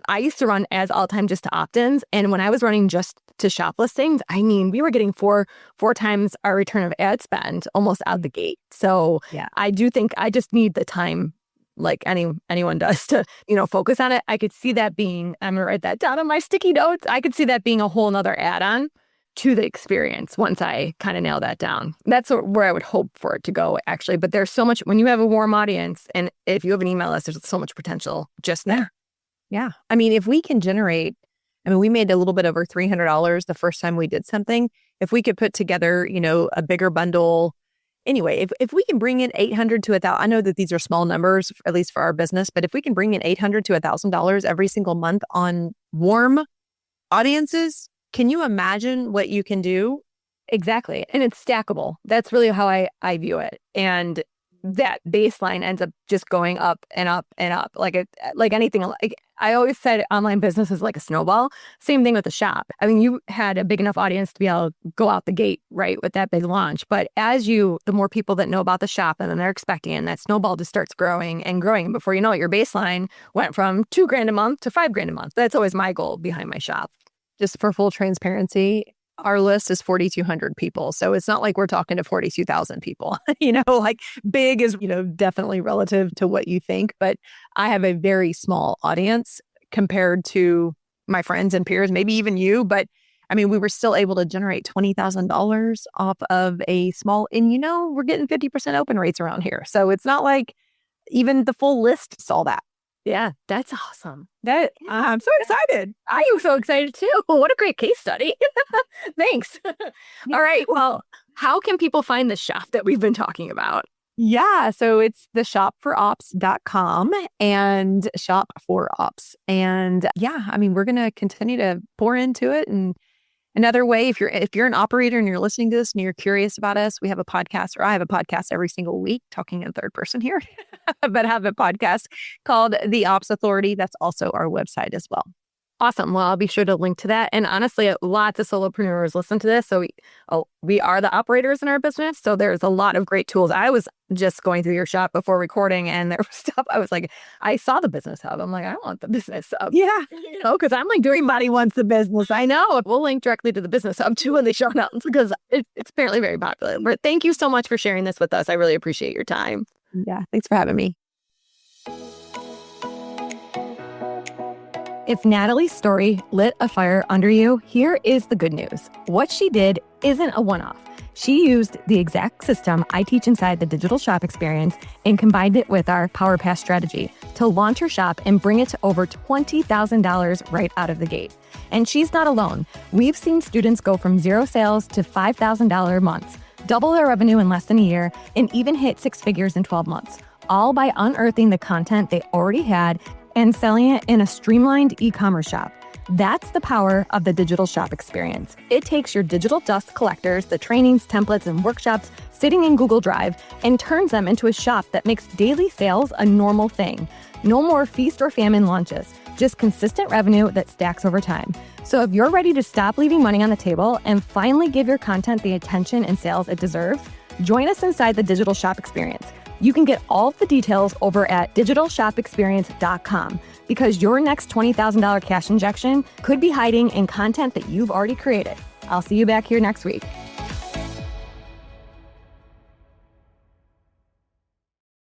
I used to run ads all the time just to opt-ins. And when I was running just to shop listings, we were getting four times our return of ad spend almost out the gate. So yeah, I do think I just need the time, like anyone does, to, focus on it. I could see that being, I'm gonna write that down on my sticky notes. I could see that being a whole nother add-on to the experience once I kind of nail that down. That's where I would hope for it to go, actually. But there's so much, when you have a warm audience and if you have an email list, there's so much potential just there. Yeah. If we can generate, we made a little bit over $300 the first time we did something. If we could put together, a bigger bundle. Anyway, if we can bring in $800 to $1,000, I know that these are small numbers, at least for our business, but if we can bring in $800 to $1,000 every single month on warm audiences, can you imagine what you can do? Exactly. And it's stackable. That's really how I view it. And that baseline ends up just going up and up and up. Like anything, like I always said, online business is like a snowball. Same thing with the shop. I mean, you had a big enough audience to be able to go out the gate, right, with that big launch. But the more people that know about the shop, and then they're expecting, and that snowball just starts growing and growing. And before you know it, your baseline went from $2,000 a month to $5,000 a month. That's always my goal behind my shop. Just for full transparency, our list is 4,200 people. So it's not like we're talking to 42,000 people. Like big is, definitely relative to what you think. But I have a very small audience compared to my friends and peers, maybe even you. But I mean, we were still able to generate $20,000 off of a small, and we're getting 50% open rates around here. So it's not like even the full list saw that. Yeah, that's awesome. I'm so excited. I am so excited too. What a great case study. Thanks. All right. Well, how can people find the shop that we've been talking about? Yeah. So it's the shopforops.com and shop for ops. And yeah, I mean, we're going to continue to pour into it. And another way, if you're an operator and you're listening to this and you're curious about us, we have a podcast, or I have a podcast every single week, talking in third person here, but I have a podcast called The Ops Authority. That's also our website as well. Awesome. Well, I'll be sure to link to that. And honestly, lots of solopreneurs listen to this. So we are the operators in our business. So there's a lot of great tools. I was just going through your shop before recording, and there was stuff. I was like, I saw the business hub. I'm like, I want the business hub. Yeah. Because I'm like, everybody wants the business. I know. We'll link directly to the business hub too in the show notes, because it's apparently very popular. But thank you so much for sharing this with us. I really appreciate your time. Yeah. Thanks for having me. If Natalie's story lit a fire under you, here is the good news. What she did isn't a one-off. She used the exact system I teach inside the digital shop experience and combined it with our Power Pass strategy to launch her shop and bring it to over $20,000 right out of the gate. And she's not alone. We've seen students go from zero sales to $5,000 months, double their revenue in less than a year, and even hit six figures in 12 months, all by unearthing the content they already had and selling it in a streamlined e-commerce shop. That's the power of the digital shop experience. It takes your digital dust collectors, the trainings, templates, and workshops sitting in Google Drive, and turns them into a shop that makes daily sales a normal thing. No more feast or famine launches, just consistent revenue that stacks over time. So if you're ready to stop leaving money on the table and finally give your content the attention and sales it deserves, join us inside the digital shop experience. You can get all of the details over at digitalshopexperience.com, because your next $20,000 cash injection could be hiding in content that you've already created. I'll see you back here next week.